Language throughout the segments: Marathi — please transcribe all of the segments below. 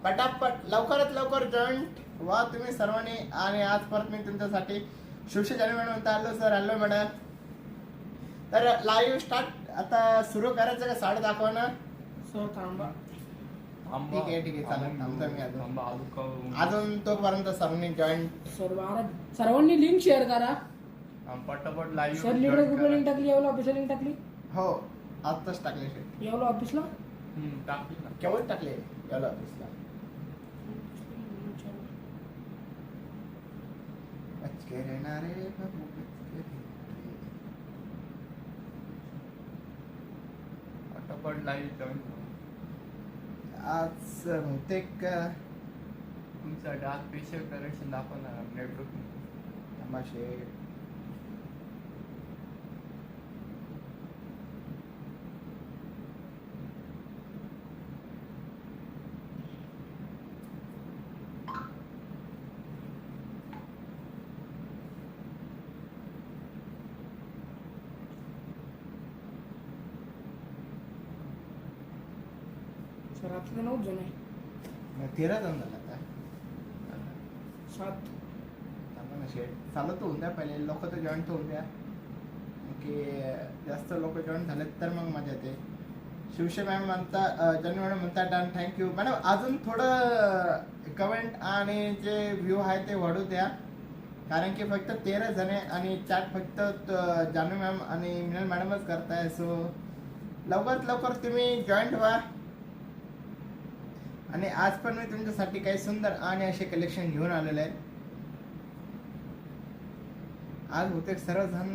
पटापट लवकरात लवकर जॉईंट व्हा तुम्ही सर्वांनी. आणि आज परत मी तुमच्यासाठी शिवशी जानेवारी म्हणून आलो सर. Hello madam. तर लाईव्ह स्टार्ट आता सुरू करायचं का? साडे दाखवा ना सर थांबा. ठीक आहे चालेल. थांबतो मी अजून तोपर्यंत सर्वांनी जॉईंट. सर्वांनी लिंक शेअर करा. पटापट लाईव्ह सर लीडर ग्रुपला लिंक टाकली, यावला ऑफिसला लिंक टाकली. हो आत्ताच टाकले शेट. यावला ऑफिसला टाकली ना. केव्हा टाकले याला ऑफिसला? पटापट लाईव्ह जॉईन आज बहुतेक तुमच्यासाठी आज स्पेशल करेक्शन दाखवणार नेटवर्क. तमाशे सर आपले 9 जण आहे. 13 जण झाला आता. 7 शेट चालू तर होऊन द्या पहिले. लोक तर जॉईन तर होऊन द्या की जास्त लोक जॉईन झाले तर मग मजा येते. शिवशे मॅम म्हणता, जन्म मॅडम म्हणता डन. Thank you madam. अजून थोडं कमेंट आणि जे व्ह्यू आहे ते वाढू द्या. कारण की फक्त 13 जण आहे आणि चॅट फक्त जानू मॅम आणि मिनल मॅडमच करताय. सो लवकरात लवकर तुम्ही जॉईंट व्हा. आणि आज पण मी तुमच्यासाठी काही सुंदर आणि असे कलेक्शन घेऊन आलेले आहे. आज बहुतेक सर्वजण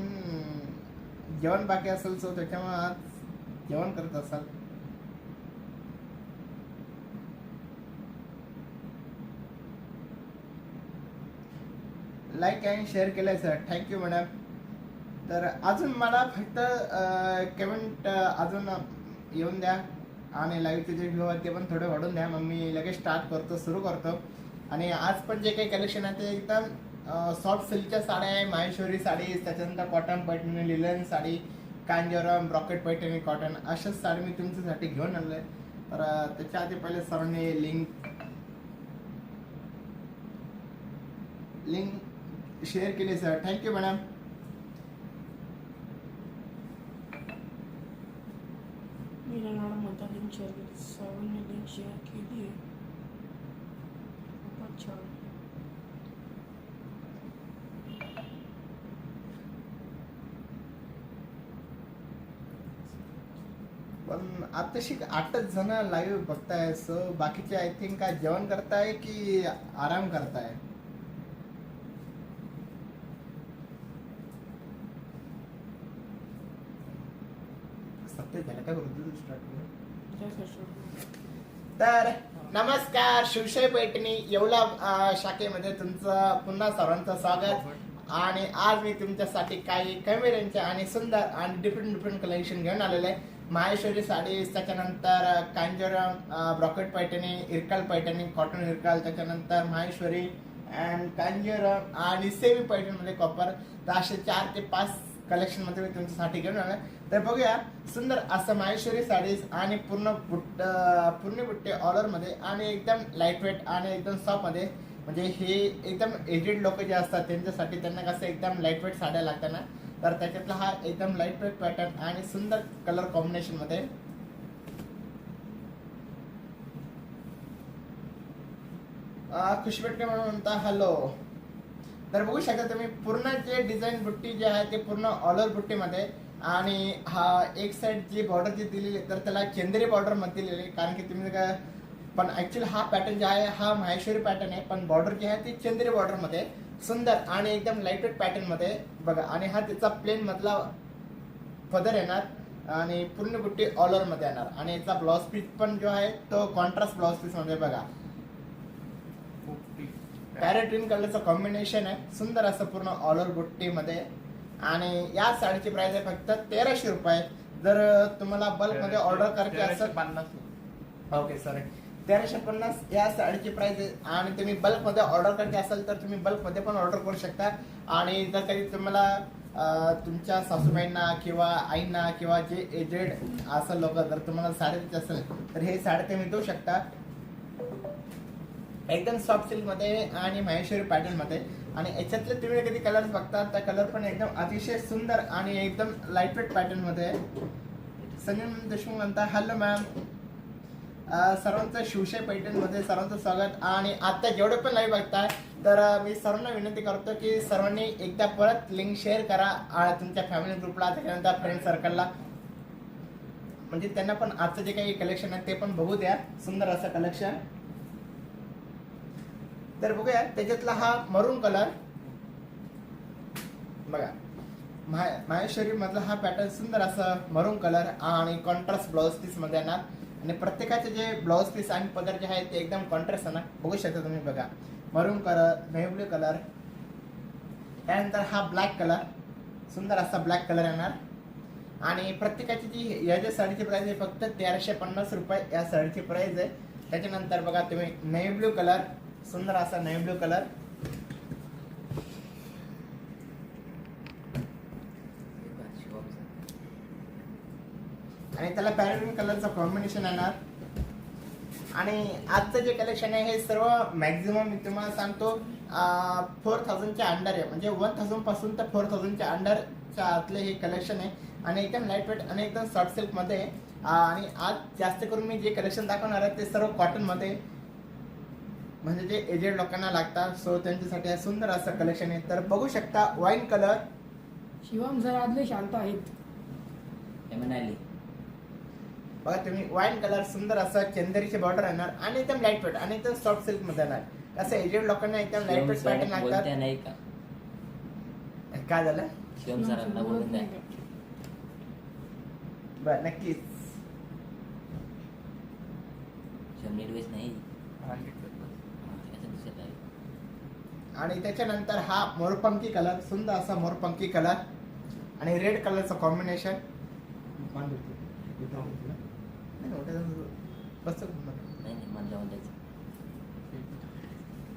जेवण बाकी असेल सो त्याच्यामुळे आज जेवण करत असाल. लाईक आणि शेअर केलंय सर. Thank you madam. तर अजून मला फक्त कमेंट अजून येऊन द्या आणि लाईव्हचे जे व्ह्यू आहेत ते पण थोडे वाढून द्या. मग मी लगेच स्टार्ट करतो, सुरू करतो. आणि आज पण जे काही कलेक्शन आहे ते एकदम सॉफ्ट सिल्कच्या साड्या आहे. माहेश्वरी साडी, त्याच्यानंतर cotton Paithani, linen sari, Kanjeevaram, brocade Paithani cotton, अशाच साडी मी तुमच्यासाठी घेऊन आलो आहे. तर त्याच्या आधी पहिले सर्वांनी लिंक शेअर केली सर. Thank you madam. मॅडम म्हणतात लिंक शेअर केली. सर्वांनी लिंक शेअर केली आहे. खूपच छान. पण आताशी 8च जण लाईव्ह बघताय. सो बाकीचे आय थिंक काय जेवण करताय की आराम करताय? सत्य झालं का? तर नमस्कार. शिवशाही पैठणी येवला शाखेमध्ये तुमचं पुन्हा सर्वांचं स्वागत. आणि आज मी तुमच्यासाठी काही कॅमेऱ्यांचे आणि सुंदर आणि डिफरंट कलेक्शन घेऊन आलेले आहे. माहेश्वरी साडी, त्याच्यानंतर कांजीवरम, ब्रॉकेट पैठणी, इरकाल पैठणी, कॉटन इरकाल, त्याच्यानंतर माहेश्वरी अँड कांजीवरम आणि सेमी पैठणमध्ये कॉपर. तर असे 4 ते 5 कलेक्शन मध्ये मी तुमच्यासाठी घेऊन आलोय. तर बघूया सुंदर असं माहेश्वरी साडीज आणि पूर्ण बुट्टे ऑर्डर मध्ये आणि एकदम लाईट वेट आणि एकदम सॉफ्ट मध्ये. म्हणजे हे एकदम एजेड लोक जे असतात त्यांच्यासाठी, त्यांना कसं एकदम लाईट वेट साड्या लागतात ना, तर त्याच्यातला हा एकदम लाईट वेट पॅटर्न आणि सुंदर कलर कॉम्बिनेशन मध्ये. खुशबेटके म्हणून म्हणता हॅलो. तर बघू शकता तुम्ही पूर्ण जे डिझाईन बुट्टी जे आहे ते पूर्ण ऑलर बुट्टीमध्ये. आणि हा एक साइड जी बॉर्डर जी दिलेली तर त्याला चंदेरी बॉर्डर मध्ये दिलेली. कारण की तुम्ही काय पण ऍक्च्युअली हा पॅटर्न जे आहे हा माहेश्वरी पॅटर्न आहे, पण बॉर्डर जी आहे ती चंदेरी बॉर्डर मध्ये सुंदर आणि एकदम लाईटवेट पॅटर्न मध्ये बघा. आणि हा त्याचा प्लेन मधला पदर येणार आणि पूर्ण बुट्टी ऑलर मध्ये येणार. आणि याचा ब्लाउज पीस पण जो आहे तो कॉन्ट्रास्ट ब्लाउज पीस मध्ये बघा. पॅरेट ग्रीन कलरचं कॉम्बिनेशन आहे. सुंदर असं पूर्ण ऑलर बुट्टी मध्ये. आणि या साडीची प्राइस आहे फक्त 1300 रुपये. जर तुम्हाला बल्क मध्ये ऑर्डर करायची असेल 50. ओके सॉरी 1350 या साडीची प्राइस आहे. आणि तुम्ही बल्क मध्ये ऑर्डर करायची असेल तर तुम्ही बल्क मध्ये पण ऑर्डर करू शकता. आणि जर काही तुम्हाला तुमच्या सासूबाईंना किंवा आईंना किंवा जे एजेड असं लोक जर तुम्हाला साडी द्यायची असेल तर हे साडी तुम्ही देऊ शकता. एकदम सॉफ्ट सिल्क मध्ये आणि महेश्वरी पॅटर्न मध्ये. आणि याच्यातले तुम्ही कधी कलर बघता त्या कलर पण एकदम अतिशय सुंदर आणि एकदम लाईट वेट पॅटर्न मध्ये आहे. संजय देशमुख म्हणता हॅलो मॅम. सर्वांचं शिवशाही पैठण मध्ये सर्वांचं स्वागत. आणि आता जेवढे पण लाईव्ह बघताय तर मी सर्वांना विनंती करतो की सर्वांनी एकदा परत लिंक शेअर करा तुमच्या फॅमिली ग्रुपला, त्याच्यानंतर फ्रेंड सर्कलला, म्हणजे त्यांना पण आजचं जे काही कलेक्शन आहे ते पण बघू द्या. सुंदर असं कलेक्शन. तर बघूया त्याच्यातला हा मरून कलर बघा. माहेश्वरी मधला हा पॅटर्न सुंदर असं मरून कलर आणि कॉन्ट्रास्ट ब्लाउज पीस मध्ये येणार. आणि प्रत्येकाचे जे ब्लाउज पीस आणि पदर जे आहे ते एकदम कॉन्ट्रास्ट आहे ना, बघू शकता तुम्ही. बघा मरून कलर, नेव्ही ब्लू कलर, त्यानंतर हा ब्लॅक कलर, सुंदर असा ब्लॅक कलर येणार. आणि प्रत्येकाची जी या ज्या साडीची प्राइस आहे फक्त 1350 रुपये या साडीची प्राइस आहे. त्याच्यानंतर बघा तुम्ही नेव्ही ब्लू कलर, सुंदर असा नेव्ही ब्लू कलर. आणि त्याला पॅरेलिन कलरचं कॉम्बिनेशन येणार. आणि आजचं जे कलेक्शन आहे हे सर्व मॅक्झिमम मी तुम्हाला सांगतो 4000च्या अंडर आहे, म्हणजे 1000 पासून तर 4000च्या अंडरच्या आतले हे कलेक्शन आहे. आणि एकदम लाईट वेट आणि एकदम सॉफ्ट सिल्क मध्ये. आणि आज जास्त करून मी जे कलेक्शन दाखवणार आहे ते सर्व कॉटन मध्ये, म्हणजे जे एजेड लोकांना लागतात सो त्यांच्यासाठी हे सुंदर असं कलेक्शन आहे. तर बघू शकता वाईन कलर. शिवम सर आदले शांत आहेत. बघा तुम्ही वाईन कलर, सुंदर असं चंदेरीची बॉर्डर येणार आणि एकदम लाईट वेट आणि एकदम सॉफ्ट सिल्क मध्ये येणार. असं एजेड लोकांना एकदम लाईट वेट पॅटर्न लागतात. नाही का काय झालं? शिवम सरांना बोलून द्या. बर नक्कीच. शिवम नीट वेस नाही. आणि त्याच्यानंतर हा मोरपंखी कलर, सुंदर असा मोरपंखी कलर आणि रेड कलरचं कॉम्बिनेशन.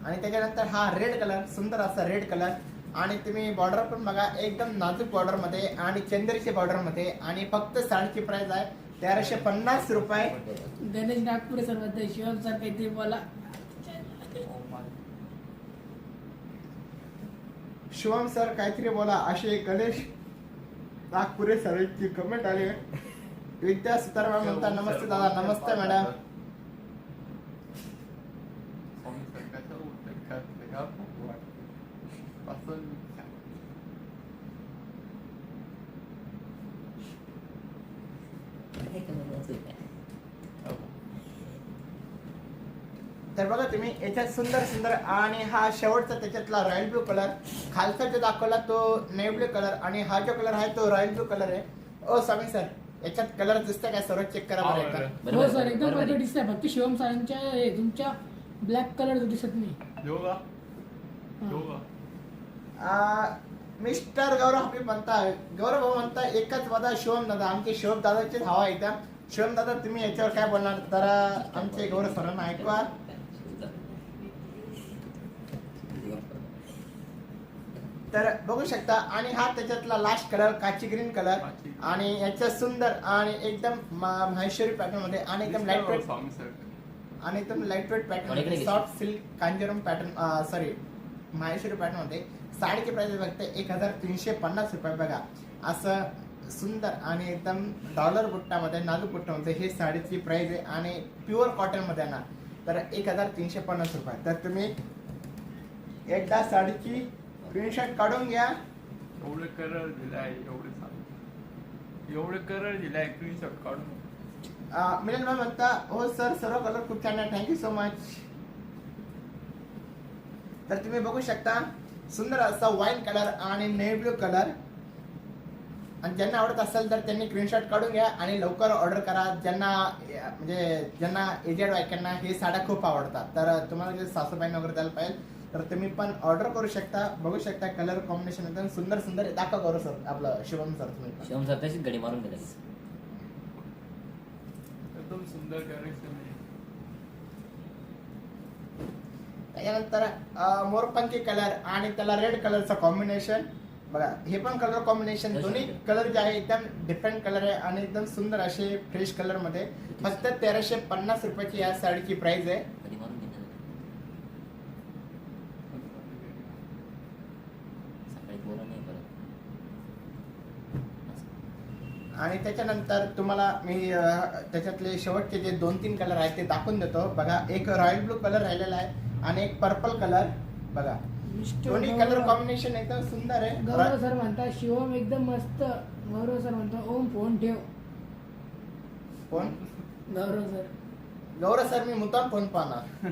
आणि त्याच्यानंतर हा रेड कलर, सुंदर असा रेड कलर. आणि तुम्ही बॉर्डर पण बघा एकदम नाजूक बॉर्डर मध्ये आणि चंदेरीची बॉर्डर मध्ये. आणि फक्त साडीची प्राइस आहे 1350 रुपये. गणेश नागपुरे सर बद्दल शिवम सर काहीतरी बोला. शिवम सर काहीतरी बोला असे गणेश नागपुरे सरांची कमेंट आली. विद्या सुतारमॅम म्हणता नमस्ते दादा. नमस्ते मॅडम. तर बघा तुम्ही याच्यात सुंदर सुंदर. आणि हा शेवटचा त्याच्यातला रॉयल ब्लू कलर, खालचा जो दाखवला तो नेव्ही ब्लू कलर आणि हा जो कलर आहे तो रॉयल ब्लू कलर आहे. ओ स्वामी सर याच्यात कलर दिसतंय काय? सर्व चेक करा बरं एकदा. हो सर एकदम बरोबर दिसतंय. फक्त शिवम सरांच्या तुमच्या ब्लॅक कलर दिसत नाही. मिस्टर गौरव हबीब म्हणता, गौरव भाऊ म्हणता एकच वादा शिवम दादा. आमचे शिवम दादाचीच हवा एकदम. शिवम दादा तुम्ही याच्यावर काय बोलणार? तर आमचे गौरव सरांना ऐकवा. तर बघू शकता. आणि हा त्याच्यातला लास्ट कलर काची ग्रीन कलर. आणि याच्यात सुंदर आणि एकदम महेश्वरी पॅटर्न मध्ये आणि एकदम लाईट वेट आणि एकदम light weight pattern, soft silk Kanjeevaram pattern, sorry Maheshwari pattern मध्ये. साडीची प्राइस फक्त 1350 रुपये. बघा असं सुंदर आणि एकदम डॉलर बुट्टामध्ये, नाजूक बुट्टामध्ये हे साडीची प्राइस आहे. आणि प्युअर कॉटन मध्ये येणार. तर 1350 रुपये. तर तुम्ही एकदा साडीची स्क्रीनशॉट काढून घ्या. एवढे कलर दिलाय, एवढे कलर दिलाय, स्क्रीनशॉट काढून. मिलन मॅम म्हणता हो सर सर्व कलर खूप छान आहे, थँक्यू सो मच. तर तुम्ही बघू शकता सुंदर असा वाईन कलर आणि नेव्ही ब्लू कलर. आणि ज्यांना आवडत असेल तर त्यांनी स्क्रीनशॉट काढून घ्या आणि लवकर ऑर्डर करा. ज्यांना एजेड बायकांना हे साड्या खूप आवडतात, तर तुम्हाला जे सासूबाईंना वगैरे द्यायला पाहिजे तर तुम्ही पण ऑर्डर करू शकता. बघू शकता कलर कॉम्बिनेशन एकदम सुंदर सुंदर. दाखवा करू सर आपलं शिवम सर. तुम्ही शिवम सर तशीच गडी मारून गेला. एकदम सुंदर कलेक्शन आहे. त्याच्यानंतर मोरपंखी कलर आणि त्याला रेड कलरचं कॉम्बिनेशन. बघा हे पण कलर कॉम्बिनेशन दोन्ही कलर जे आहे एकदम डिफरंट कलर आहे आणि एकदम सुंदर असे फ्रेश कलर मध्ये. फक्त 1350 रुपयाची या साडीची प्राइस आहे. आणि त्याच्यानंतर तुम्हाला मी त्याच्यातले शेवटचे जे 2-3 कलर आहेत ते दाखवून देतो. बघा, एक रॉयल ब्लू कलर राहिलेला आहे आणि एक पर्पल कलर. बघा, दोन्ही कलर कॉम्बिनेशन एकदम सुंदर आहे. गौरव सर म्हणतात शिवम एकदम मस्त. गौरव सर म्हणतात ओम फोन ठेव. कोण? गौरव सर मी मुद्दाम फोन पाहणार.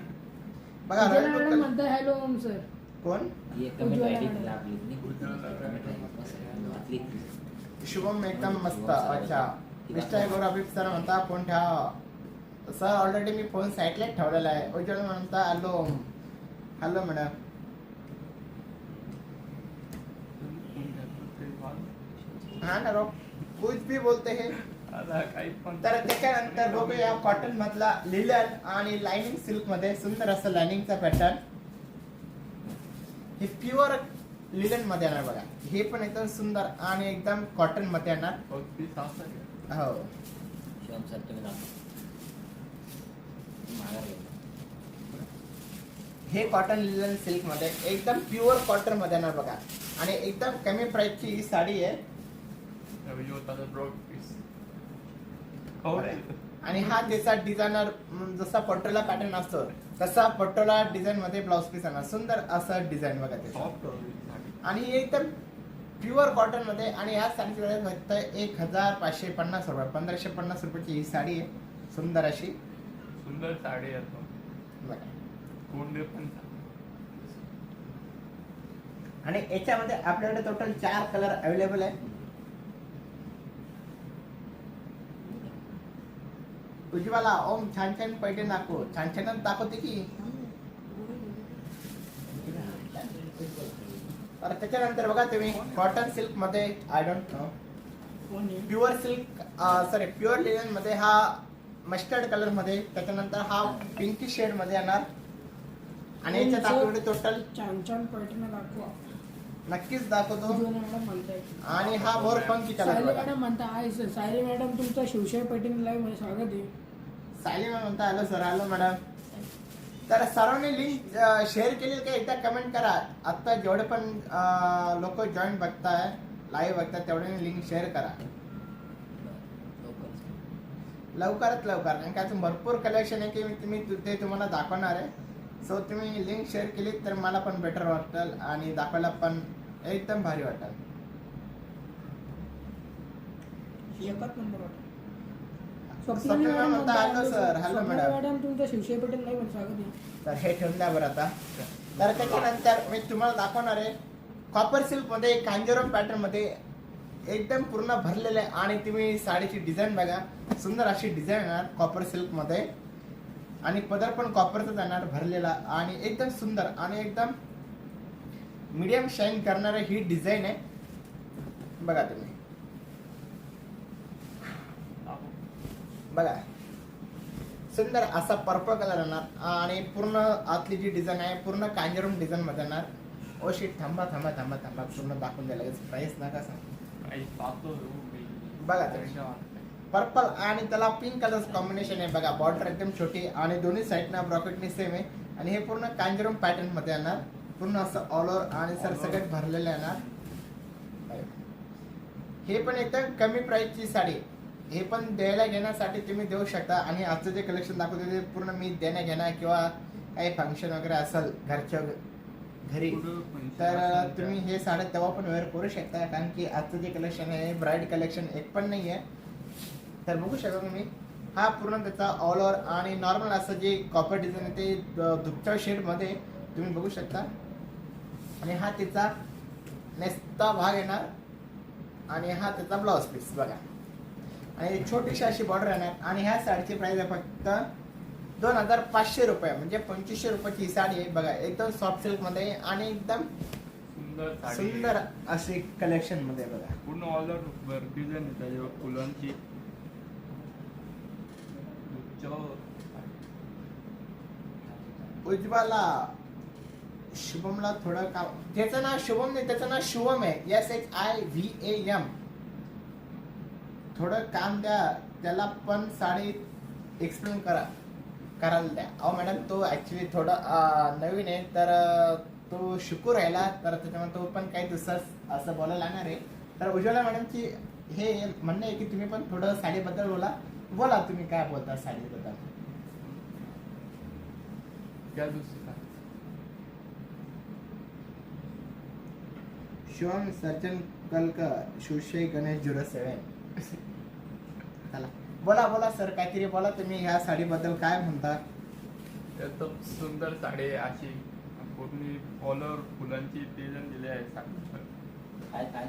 बघा, sir royal blue madam colour. म्हणतात हॅलो ओम सर. कोण? ही एक कमेंट राहिली तिला आपली नाही कमेंट राहिली शुभम एकदम मस्त. अच्छा, मिस्टर गौरव अभिप सर म्हणता फोन ठेवा. सर ऑलरेडी मी फोन साईडलाच ठेवलेला आहे. उज्ज्वल म्हणता हॅलो. Hello madam. हा ना, कुछ भी बोलते हैं. आता काही पण तर त्याच्यानंतर बघूया कॉटन मधला लिलन आणि लाइनिंग सिल्क मध्ये सुंदर असं लाइनिंगचा पॅटर्न. हे प्युअर लिलन मध्ये येणार बघा. हे पण एकदम सुंदर आणि एकदम कॉटन मध्ये येणार. पीस असं आहे. हो, शिवम सर तुम्ही दाखवा माघार घ्या. हे कॉटन लिलन सिल्क मध्ये एकदम प्युअर कॉटन मध्ये येणार बघा. आणि एकदम कमी प्राइसची ही साडी आहे. रवी होता ब्रॉड पीस आणि हा त्याचा डिझायनर जसा पटोला पॅटर्न असतो तसा पटोला डिझाईन मध्ये ब्लाउज पीस येणार. सुंदर असं डिझाईन बघा त्याचं. सॉफ्ट आणि एकदम प्युअर कॉटन मध्ये. आणि या साडीची प्राइस फक्त 1550 रुपये. 1550 रुपयाची ही साडी आहे. सुंदर अशी सुंदर साडी येतो. बघा. कोंडे पण आणि याच्यामध्ये आपल्याकडे टोटल 4 कलर अवेलेबल आहे. उज्ज्वला ओम छान छान पैठण दाखव. छान छान दाखवते की. तर त्याच्यानंतर बघा तुम्ही कॉटन सिल्क मध्ये I don't know pure silk sorry pure linen मध्ये हा मस्टर्ड कलर मध्ये. त्याच्यानंतर हा पिंकी शेड मध्ये येणार. आणि याच्यात आपल्याकडे टोटल छान छान पैठण दाखवा. नक्कीच दाखवतो. मॅडम म्हणताय आणि हा मोर पंखी कलर सायली बघा. मॅडम म्हणता आहे सर. सायली मॅडम तुमचा शिवशाही पैठण लाईव्ह मध्ये स्वागत आहे. सायली मॅम म्हणता हॅलो सर. Hello madam. तर सर्वांनी लिंक शेअर केली का एकदा कमेंट करा. आता जेवढे पण लोक जॉईन बघताय लाईव्ह बघताय तेवढे लिंक शेअर करा लवकरात लवकर. कारण का अजून भरपूर कलेक्शन आहे की मी ते तुम्हाला दाखवणार आहे. सो तुम्ही लिंक शेअर केली तर मला पण बेटर वाटेल आणि दाखवायला पण एकदम भारी वाटेल. एकच नंबर वाटत. स्वप्नील मॅम म्हणता hello sir. Hello madam. Madam तुमचा शिवशाही पैठण लाईव्ह मध्ये स्वागत आहे. तर हे ठेवून द्या बरं आता. तर त्याच्यानंतर मी तुम्हाला दाखवणार आहे कॉपर सिल्क मध्ये कांजीवरम पॅटर्न मध्ये एकदम पूर्ण भरलेले. आणि तुम्ही साडीची डिझाईन बघा. सुंदर अशी डिझाईन येणार कॉपर सिल्क मध्ये. आणि पदर पण कॉपरचा जाणार भरलेला. आणि एकदम सुंदर आणि एकदम मीडियम शाईन करणारी ही डिझाईन आहे. बघा तुम्ही बघा. सुंदर असा पर्पल कलर येणार. आणि पूर्ण आतली जी डिझाईन आहे पूर्ण कांजीवरम डिझाईन मध्ये येणार. ओ शिट, थांबा थांबा थांबा थांबा पूर्ण दाखवून द्यायला प्राइस नका सांग. काही पाहतो बघा तुम्ही पर्पल आणि त्याला पिंक कलर कॉम्बिनेशन आहे बघा. बॉर्डर एकदम छोटी आणि दोन्ही साईडना ब्रॉकेटनी सेम आहे. आणि हे पूर्ण कांजीवरम पॅटर्न मध्ये येणार. पूर्ण असं ऑल ओव्हर आणि सरसकट भरलेलं येणार. हे पण एकदम कमी प्राइसची साडी. हे पण द्यायला घेण्यासाठी तुम्ही देऊ शकता. आणि आजचं जे कलेक्शन दाखवते ते पूर्ण मी देण्या घेणार किंवा काही फंक्शन वगैरे असेल घरच्या घरी तर तुम्ही हे साड्या तेव्हा पण वेअर करू शकता. कारण की आजचं जे कलेक्शन आहे ब्राईड कलेक्शन एक पण नाही आहे. तर बघू शकता तुम्ही हा पूर्ण त्याचा ऑल ओव्हर आणि नॉर्मल असं जे कॉपर डिझाईन आहे ते दुपच्या शेड मध्ये तुम्ही बघू शकता. आणि हा त्याचा नेसता भाग येणार. आणि हा त्याचा ब्लाउज पीस बघा. आणि छोटीशी अशी बॉर्डर येणार. आणि ह्या साडीची प्राइस आहे फक्त 2500 रुपये. म्हणजे 2500 रुपयाची ही साडी आहे बघा. एकदम सॉफ्ट सिल्क मध्ये आणि एकदम सुंदर अशी कलेक्शन मध्ये बघा. पूर्ण ऑल ओव्हर डिझाईन आहे त्याच्यावर फुलांची. उज्ज्वला शुभमला थोडं काम. त्याचं नाव शुभम नाही, त्याचं नाव शुभम आहे. SHIVAM. थोडं काम द्या त्याला पण साडी एक्सप्लेन करायला द्या. अहो मॅडम तो ऍक्च्युली थोडा नवीन आहे तर तो शिकू राहिला. तर त्याच्यामुळे तो पण काही दुसरं असं बोलायला लागणार आहे. तर उज्ज्वला मॅडमची हे म्हणणं आहे की तुम्ही पण थोडं साडीबद्दल बोला तुम्ही काय बोलता साडीबद्दल. क्या दुसरा शिवम सर्जन कलकर शिवशाही गणेश 07. चला बोला सर काहीतरी बोला तुम्ही ह्या साडीबद्दल काय म्हणता. एकदम सुंदर साडी आहे अशी पूर्ण ऑल ओव्हर फुलांची डिझाईन दिली आहे साडीवर. काय काय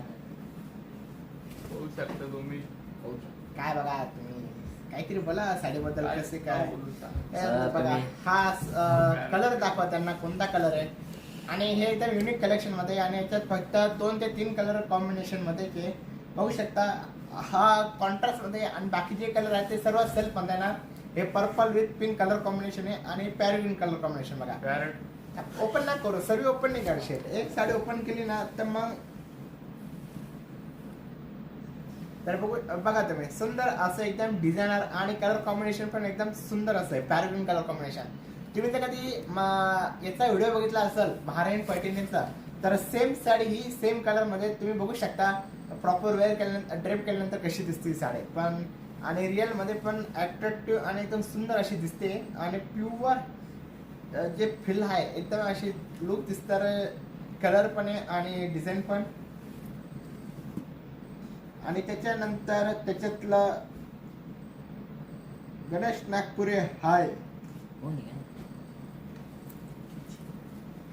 होऊ शकतं तुम्ही होऊ शकतं. काय बघा तुम्ही काहीतरी बोला साडीबद्दल कसे काय. बोलू सांग. हे सर, बघा तुम्ही- हा कलर दाखवा त्यांना कोणता कलर आहे. आणि हे एकदम युनिक कलेक्शन मध्ये आणि याच्यात फक्त 2 ते 3 कलर कॉम्बिनेशन मध्ये ते बघू शकता. हा कॉन्ट्रास्ट मध्ये आणि बाकी जे कलर आहेत ते सर्व सेल्फ मध्ये ना. हे purple with pink colour combination आहे आणि पॅरेग्रीन कलर कॉम्बिनेशन बघा. पॅरेट ओपन ना करू सर्व ओपन नाही करू शेट. एक साडी ओपन केली ना तर मग तर बघा तुम्ही सुंदर असं एकदम डिझायनर आणि कलर कॉम्बिनेशन पण एकदम सुंदर असं आहे पॅरेग्रीन कलर कॉम्बिनेशन. तुम्ही तर कधी याचा व्हिडिओ बघितला असेल महाराणी पैठणीचा तर सेम साडी ही सेम कलर मध्ये तुम्ही बघू शकता. प्रॉपर वेअर केल्यानंतर ड्रेप केल्यानंतर कशी दिसते साडी पण आणि रिअल मध्ये पण अट्रॅक्टिव्ह आणि एकदम सुंदर अशी दिसते आणि प्युअर जे फील आहे एकदम अशी लुक दिसणार कलर पण आहे आणि डिझाईन पण. आणि त्याच्यानंतर त्याच्यातलं गणेश नागपुरे हाय कोण आहे?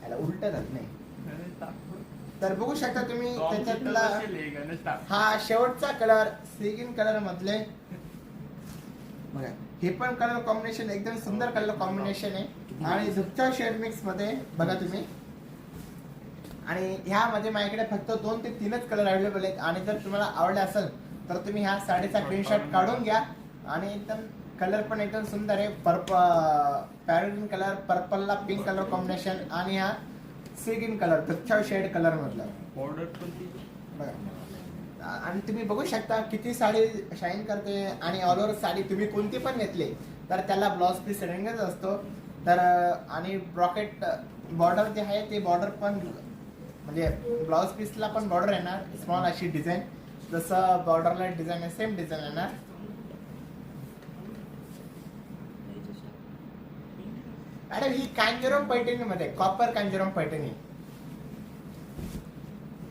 याला उलट झालं नाही. गणेश ठाकूर. तर बघू शकता तुम्ही Tom त्याच्यातला Cruise असेल हे गणेश ठाकूर. हा शेवटचा कलर सिगिन कलर मधले बघा. हे पण कलर कॉम्बिनेशन एकदम सुंदर कलर कॉम्बिनेशन आहे आणि दुसऱ्या शेड मिक्स मध्ये बघा तुम्ही. आणि ह्यामध्ये माझ्याकडे फक्त 2 ते 3च कलर अवेलेबल आहेत आणि जर तुम्हाला आवडले असेल तर तुम्ही ह्या साडीचा स्क्रीनशॉट काढून घ्या. आणि एकदम कलर पण एकदम सुंदर आहे. पॅरेग्रीन कलर पर्पलला पिंक कलर कॉम्बिनेशन आणि हा सिगिन कलर दुसऱ्या शेड कलर मधला बॉर्डर पण ती बघा. आणि तुम्ही बघू शकता किती साडी शाईन करते आणि ऑल ओव्हर साडी तुम्ही कोणती पण घेतली तर त्याला ब्लाउज पीस रेंगच असतो. तर आणि ब्रॉकेट बॉर्डर जे आहे ते बॉर्डर पण म्हणजे ब्लाउज पीसला पण बॉर्डर येणार स्मॉल अशी डिझाईन जसं बॉर्डरला डिझाईन आहे सेम डिझाईन येणार. मॅडम ही कांजीवरम पैठणी मध्ये कॉपर कांजीवरम पैठणी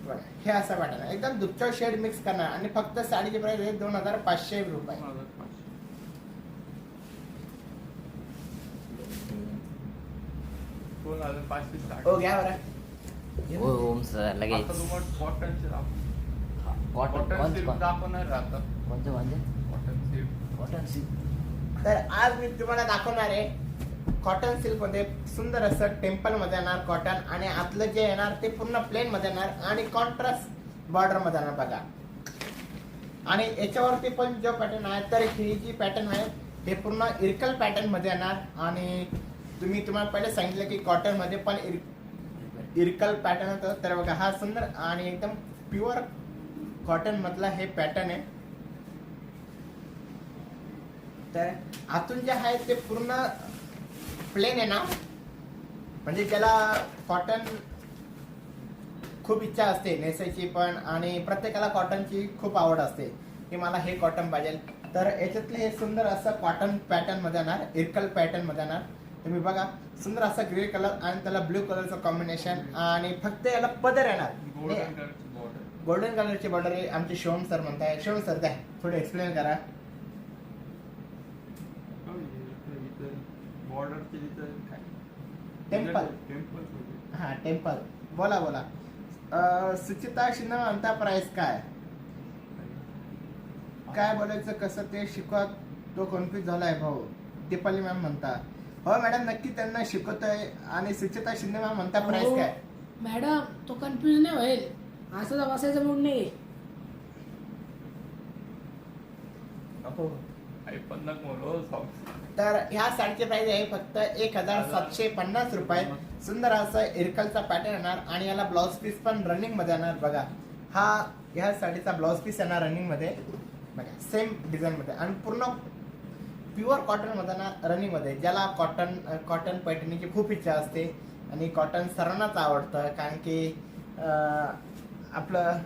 बघा. हे असं पॅटर्न आहे एकदम दुसरा शेड मिक्स करणार आणि फक्त साडीची प्राइस आहे 2500 रुपये. 2500 स्टार्ट. हो घ्या बरं. हो ओम सर लगेच. आता तुम्हाला कॉटनचे दाखव. कॉटन कॉटन सिल्क दाखवणार आता. कोणते म्हणजे कॉटन सिल्क. Cotton silk. तर आज मी तुम्हाला दाखवणार आहे कॉटन सिल्क मध्ये सुंदर असं टेम्पल मध्ये येणार कॉटन आणि आतलं जे येणार ते पूर्ण प्लेन मध्ये येणार आणि कॉन्ट्रास्ट बॉर्डर मध्ये येणार बघा. आणि याच्यावरती पण जो पॅटर्न आहे तर ही जी पॅटर्न आहे हे पूर्ण इरकल पॅटर्न मध्ये येणार. आणि तुम्हाला पहिले सांगितलं की कॉटन मध्ये पण इरकल पॅटर्न होतं तर बघा हा सुंदर आणि एकदम प्युअर कॉटन मधला हे पॅटर्न आहे. तर आतून जे आहे ते पूर्ण प्लेन आहे ना म्हणजे ज्याला कॉटन खूप इच्छा असते नेसायची पण आणि प्रत्येकाला कॉटनची खूप आवड असते की मला हे कॉटन पाहिजे. तर याच्यातले हे सुंदर असं कॉटन पॅटर्न मध्ये येणार इरकल पॅटर्न मध्ये येणार. तुम्ही बघा सुंदर असा ग्रे कलर आणि त्याला ब्ल्यू कलरचं कॉम्बिनेशन आणि फक्त याला पदर येणार गोल्डन कलरची बॉर्डर. गोल्डन कलरची बॉर्डर आहे. आमचे शिवम सर म्हणताय. शिवम सर द्या थोडं एक्सप्लेन करा. बॉर्डरची तिथं काय टेम्पल टेम्पल हा टेम्पल बोला. सुचिता शिंदे म्हणता प्राइस काय बोलायचं कसं ते शिकवा तो कन्फ्युज झालाय भाऊ. दीपाली मॅम म्हणता हो मॅडम नक्की त्यांना शिकवतोय. आणि सुचिता शिंदे मॅम म्हणता प्राइस हो. काय. मॅडम तो कन्फ्युज नाही होईल असं बसायचं मूड नाही. हो. आई पण नको म्हणू सॉक्स. तर ह्या साडीची प्राइस आहे फक्त 1750 रुपये. सुंदर असं इरकलचा पॅटर्न येणार आणि याला ब्लाउज पीस पण रनिंग मध्ये येणार बघा. हा ह्या साडीचा ब्लाउज पीस येणार रनिंग मध्ये बघा सेम डिझाईन मध्ये आणि पूर्ण प्युअर कॉटन मध्ये ना रनिंग मध्ये. ज्याला कॉटन पैठणीची खूप इच्छा असते आणि कॉटन सर्वांनाच आवडतं कारण की आपलं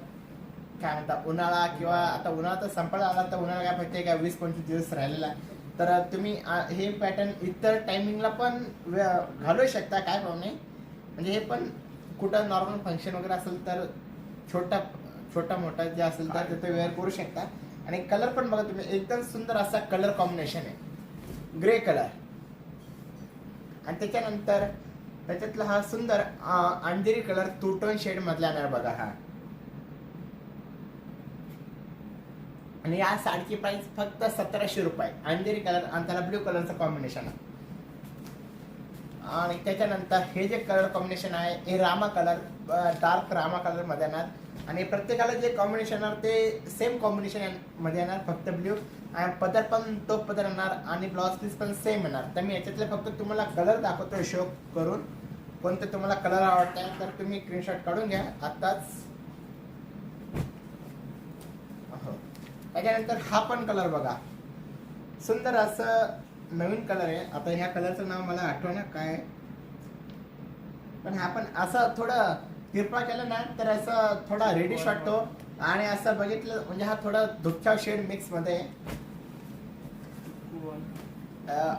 काय म्हणता उन्हाळा किंवा आता उन्हाळा तर संपला आला तर उन्हाळा काय फक्त काय 20-25 दिवस राहिलेला आहे. तर तुम्ही हे पॅटर्न इतर टायमिंगला पण घालू शकता, काय प्रॉब्लेम नाही. म्हणजे हे पण कुठं नॉर्मल फंक्शन वगैरे असेल तर छोटा मोठा जे असेल तर तिथे वेअर करू शकता. आणि कलर पण बघा तुम्ही, एकदम सुंदर असा कलर कॉम्बिनेशन आहे, ग्रे कलर. आणि त्याच्यानंतर त्याच्यातला हा सुंदर अंधेरी कलर टू टोन शेड मधला येणार बघा हा. आणि या साडीची प्राइस फक्त 1700 रुपये. अंधेरी कलर आणि त्याला ब्ल्यू कलरचं कॉम्बिनेशन आहे. आणि त्याच्यानंतर हे जे कलर कॉम्बिनेशन आहे हे Rama colour, dark Rama colour मध्ये येणार. आणि प्रत्येकाला जे कॉम्बिनेशन येणार ते सेम कॉम्बिनेशन मध्ये येणार, फक्त ब्ल्यू. आणि पदर पण तो पदर येणार आणि ब्लाउज पीस पण सेम येणार. तर मी याच्यातले फक्त तुम्हाला कलर दाखवतो शो करून. कोणते तुम्हाला कलर आवडत तर तुम्ही स्क्रीनशॉट काढून घ्या आत्ताच. त्याच्यानंतर हा पण कलर बघा, सुंदर असं नवीन कलर आहे. आता ह्या कलरचं नाव मला आठवणं काय, पण हा पण असं थोडं तिरपा केलं ना तर असं थोडा रेडिश वाटतो. आणि असं बघितलं म्हणजे हा थोडा धुपछाव शेड मिक्स मध्ये आहे.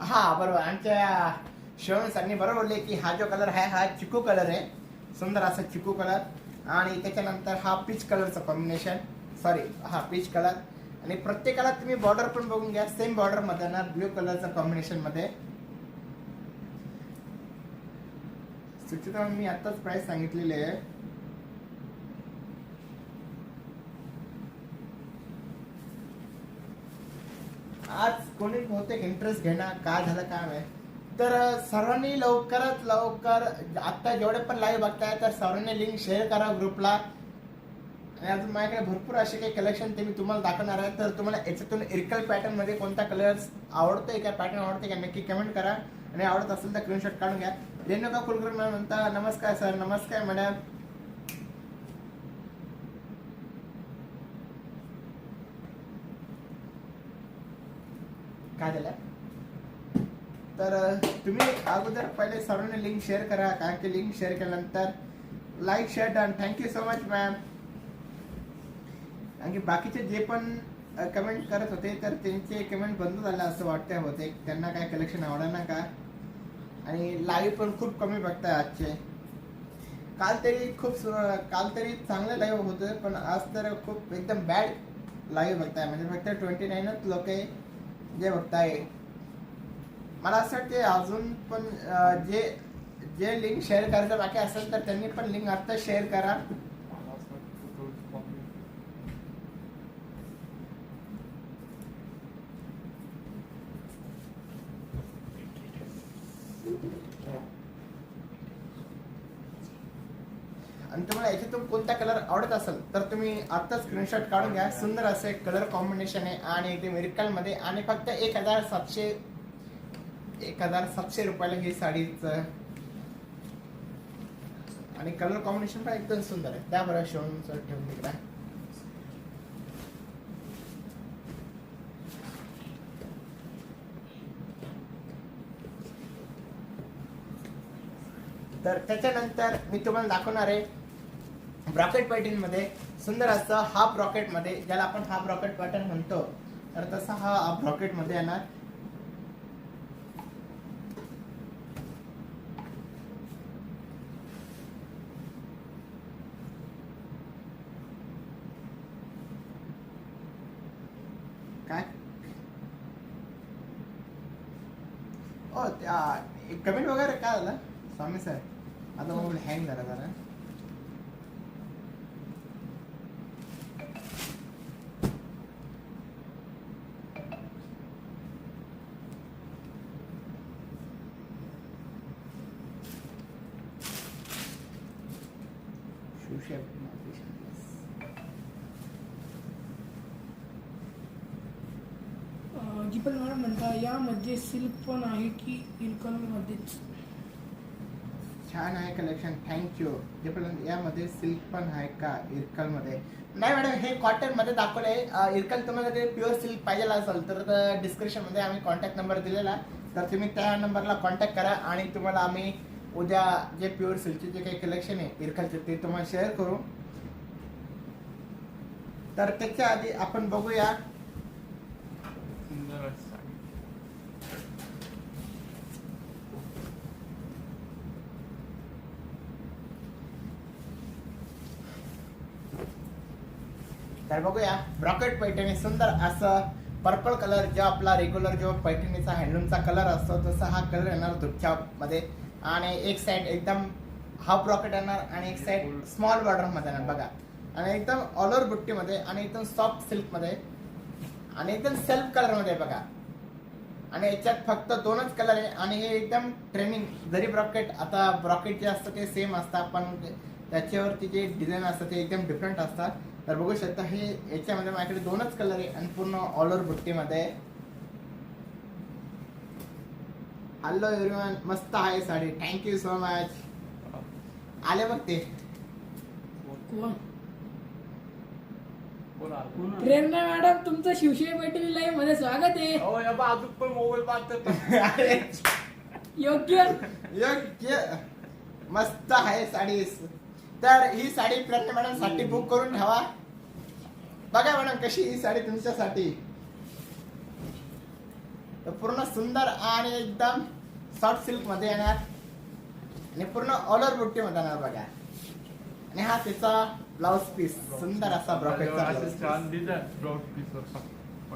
हा बरोबर, आमच्या शिवम सरांनी बरोबर बोलले की हा जो कलर आहे हा चिकू कलर आहे, सुंदर असा चिकू कलर. आणि त्याच्यानंतर हा पीच कलरचं कॉम्बिनेशन, सॉरी हा पीच कलर. आणि प्रत्येकाला तुम्ही बॉर्डर पण बघून घ्या, सेम बॉर्डर मध्ये ना ब्ल्यू कलरचं कॉम्बिनेशन मध्ये. सुचिता मी आताच प्राइस सांगितलेली आहे. आज कोणी बहुतेक इंटरेस्ट घेणार, काय झालं काय माहिती. तर सर्वांनी लवकरात लवकर आता जेवढे पण लाईव्ह बघताय तर सर्वांनी लिंक शेअर करा ग्रुपला. आणि अजून माझ्याकडे भरपूर असे काही कलेक्शन ते मी तुम्हाला दाखवणार आहे. तर तुम्हाला याच्यातून इरकल पॅटर्न मध्ये कोणता कलर आवडतोय का, पॅटर्न आवडते का, नक्की कमेंट करा. आणि आवडत असेल तर स्क्रीनशॉट काढून घ्या. रेणुका कुलकर्णी मॅम म्हणता नमस्कार सर. नमस्कार मॅडम. काय झालं तर तुम्ही अगोदर पहिले सर्वांनी लिंक शेअर करा, कारण की लिंक शेअर केल्यानंतर like share done. Thank you so much ma'am. आणखी बाकीचे जे पण कमेंट करत होते तर त्यांचे कमेंट बंद झाले असं वाटतंय होते, त्यांना काय कलेक्शन आवडलं ना का. आणि लाईव्ह पण खूप कमी बघताय आजचे. काल तरी चांगलं लाईव्ह होतं, पण आज तर खूप एकदम बॅड लाईव्ह बघताय. म्हणजे फक्त 29च लोक आहे जे बघताय. मला असं वाटते अजून पण जे लिंक शेअर करायचं बाकी असेल तर त्यांनी पण लिंक आता शेअर करा. आणि तुम्हाला याच्यातून कोणता कलर आवडत असेल तर तुम्ही आता स्क्रीनशॉट काढून घ्या. सुंदर असे कलर कॉम्बिनेशन आहे आणि ते मिरकल मध्ये. आणि फक्त 1700 रुपयाला ही साडीच. आणि कलर कॉम्बिनेशन पण एकदम सुंदर आहे. त्याबरोबर शिवून ठेवून तिकडे. तर त्याच्यानंतर मी तुम्हाला दाखवणार आहे ब्रॉकेट पॅटर्न मध्ये सुंदर असं हाफ ब्रॉकेट मध्ये, ज्याला आपण हाफ ब्रॉकेट पॅटर्न म्हणतो. तर तसा हा हाफ ब्रॉकेट मध्ये येणार. काय ओ कमेंट वगैरे काय झालं स्वामी सर. आता मोबाईल हँग झाला जरा. दीपक मॅडम म्हणता यामध्ये सिल्क पण आहे की इरकल मध्येच. छान आहे कलेक्शन, थँक्यू. यामध्ये सिल्क पण आहे का इरकल मध्ये? नाही मॅडम, हे कॉटन मध्ये दाखवलंय. इरकल तुम्हाला ते प्युअर सिल्क पाहिजे असेल तर डिस्क्रिप्शन मध्ये आम्ही कॉन्टॅक्ट नंबर दिलेला, तर तुम्ही त्या नंबरला कॉन्टॅक्ट करा आणि तुम्हाला आम्ही उद्या जे प्युअर सिल्कचे जे काही कलेक्शन आहे इरकलचे ते तुम्हाला शेअर करू. तर त्याच्या आधी आपण बघूया सुंदर अशी साडी. तर बघूया ब्रॉकेट पैठणी सुंदर असं पर्पल कलर जो आपला रेग्युलर जो पैठणीचा हँडलूमचा कलर असतो तसा हा कलर येणार दुपच्या मध्ये आणि एक साइड एकदम हाफ ब्रॉकेट येणार आणि एक साइड स्मॉल बॉर्डर मध्ये येणार बघा आणि एकदम ऑल ओव्हर बुट्टीमध्ये आणि एकदम सॉफ्ट सिल्क मध्ये आणि एकदम सेल्फ कलर मध्ये बघा आणि याच्यात फक्त दोनच कलर आहे आणि हे एकदम ट्रेनिंग जरी ब्रॉकेट आता ब्रॉकेट जे असतं ते सेम असतात पण त्याच्यावरती जे डिझाईन असतं ते एकदम डिफरंट असतात. तर बघू शकता हे याच्यामध्ये माझ्याकडे दोनच कलर आहे आणि पूर्ण ऑल ओव्हर बुट्टीमध्ये. हॅलो एव्हरीवन, मस्त आहे साडी, थँक्यू सो मच. आले बघ ते कोण? कोण आलं? प्रेरणा मॅडम तुमचं शिवशाही पैठणी लाईव्ह मध्ये स्वागत आहे. अहो, या बा अजून पण मोबाईल पाहतात. अरे, योग्य. योग्य मस्त आहे साडी. तर ही साडी प्रेरणा मॅडम साठी बुक करून ठेवा. बघा मॅडम कशी ही साडी तुमच्यासाठी. तर पूर्ण सुंदर आणि एकदम सॉफ्ट सिल्क मध्ये येणार आणि पूर्ण ऑल ओव्हर बुट्टी मध्ये येणार बघा. आणि हा तिचा ब्लाउज पीस सुंदर असा ब्रॉकेटचा असं ब्लाउज छान डिझाईन ब्लाउज पीस होता.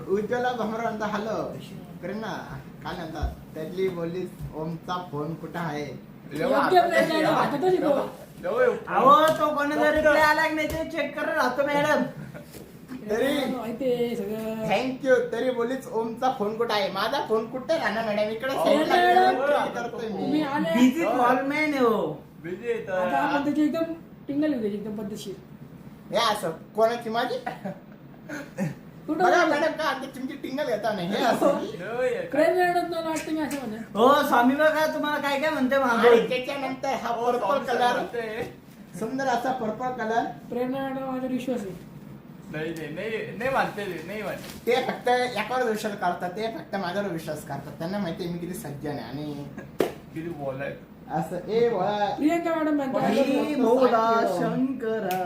उज्ज्वला भमर म्हणता हॅलो प्रेरणा काय म्हणतात त्यातली बोलली ओमचा फोन कुठं आहे. योग्य प्रेरणा मॅडम, आता तो शिकवा. अहो तो कोणाचा रिप्लाय आला की नाही ते चेक करत राहतो मॅडम. तरी माहिती सगळं. थँक्यू. तरी बोलीच ओमचा फोन कुठं आहे. माझा फोन कुठे राहणार मॅडम इकडे करतोय तुम्ही मी. आले बिझी कॉलमॅन आहे हो. बिझी येत आता आपण त्याची एकदम टिंगल येऊ द्यायची एकदम पद्धतशीर. हे असं कोणाची माझी कुठं बघा बोलला? मॅडम का आता तुमची टिंगल घेता नाही हे असं प्रेरणा मॅडम मला वाटतं मी असं म्हणेन. हो स्वामी बघा तुम्हाला काय काय म्हणते आणि मागं. त्याच्यानंतर हा पर्पल कलर सुंदर असा पर्पल कलर. प्रेरणा मॅडम माझा विश्वास आहे. नाही मानते ते, नाही मानते. ते फक्त याच्यावर विश्वास करतात. ते फक्त माझ्यावर विश्वास करतात. त्यांना माहिती मी किती सज्जन आहे आणि किती बोलाय. असं ए बोला प्रियंका मॅडम म्हणतात हरी बोला शंकरा.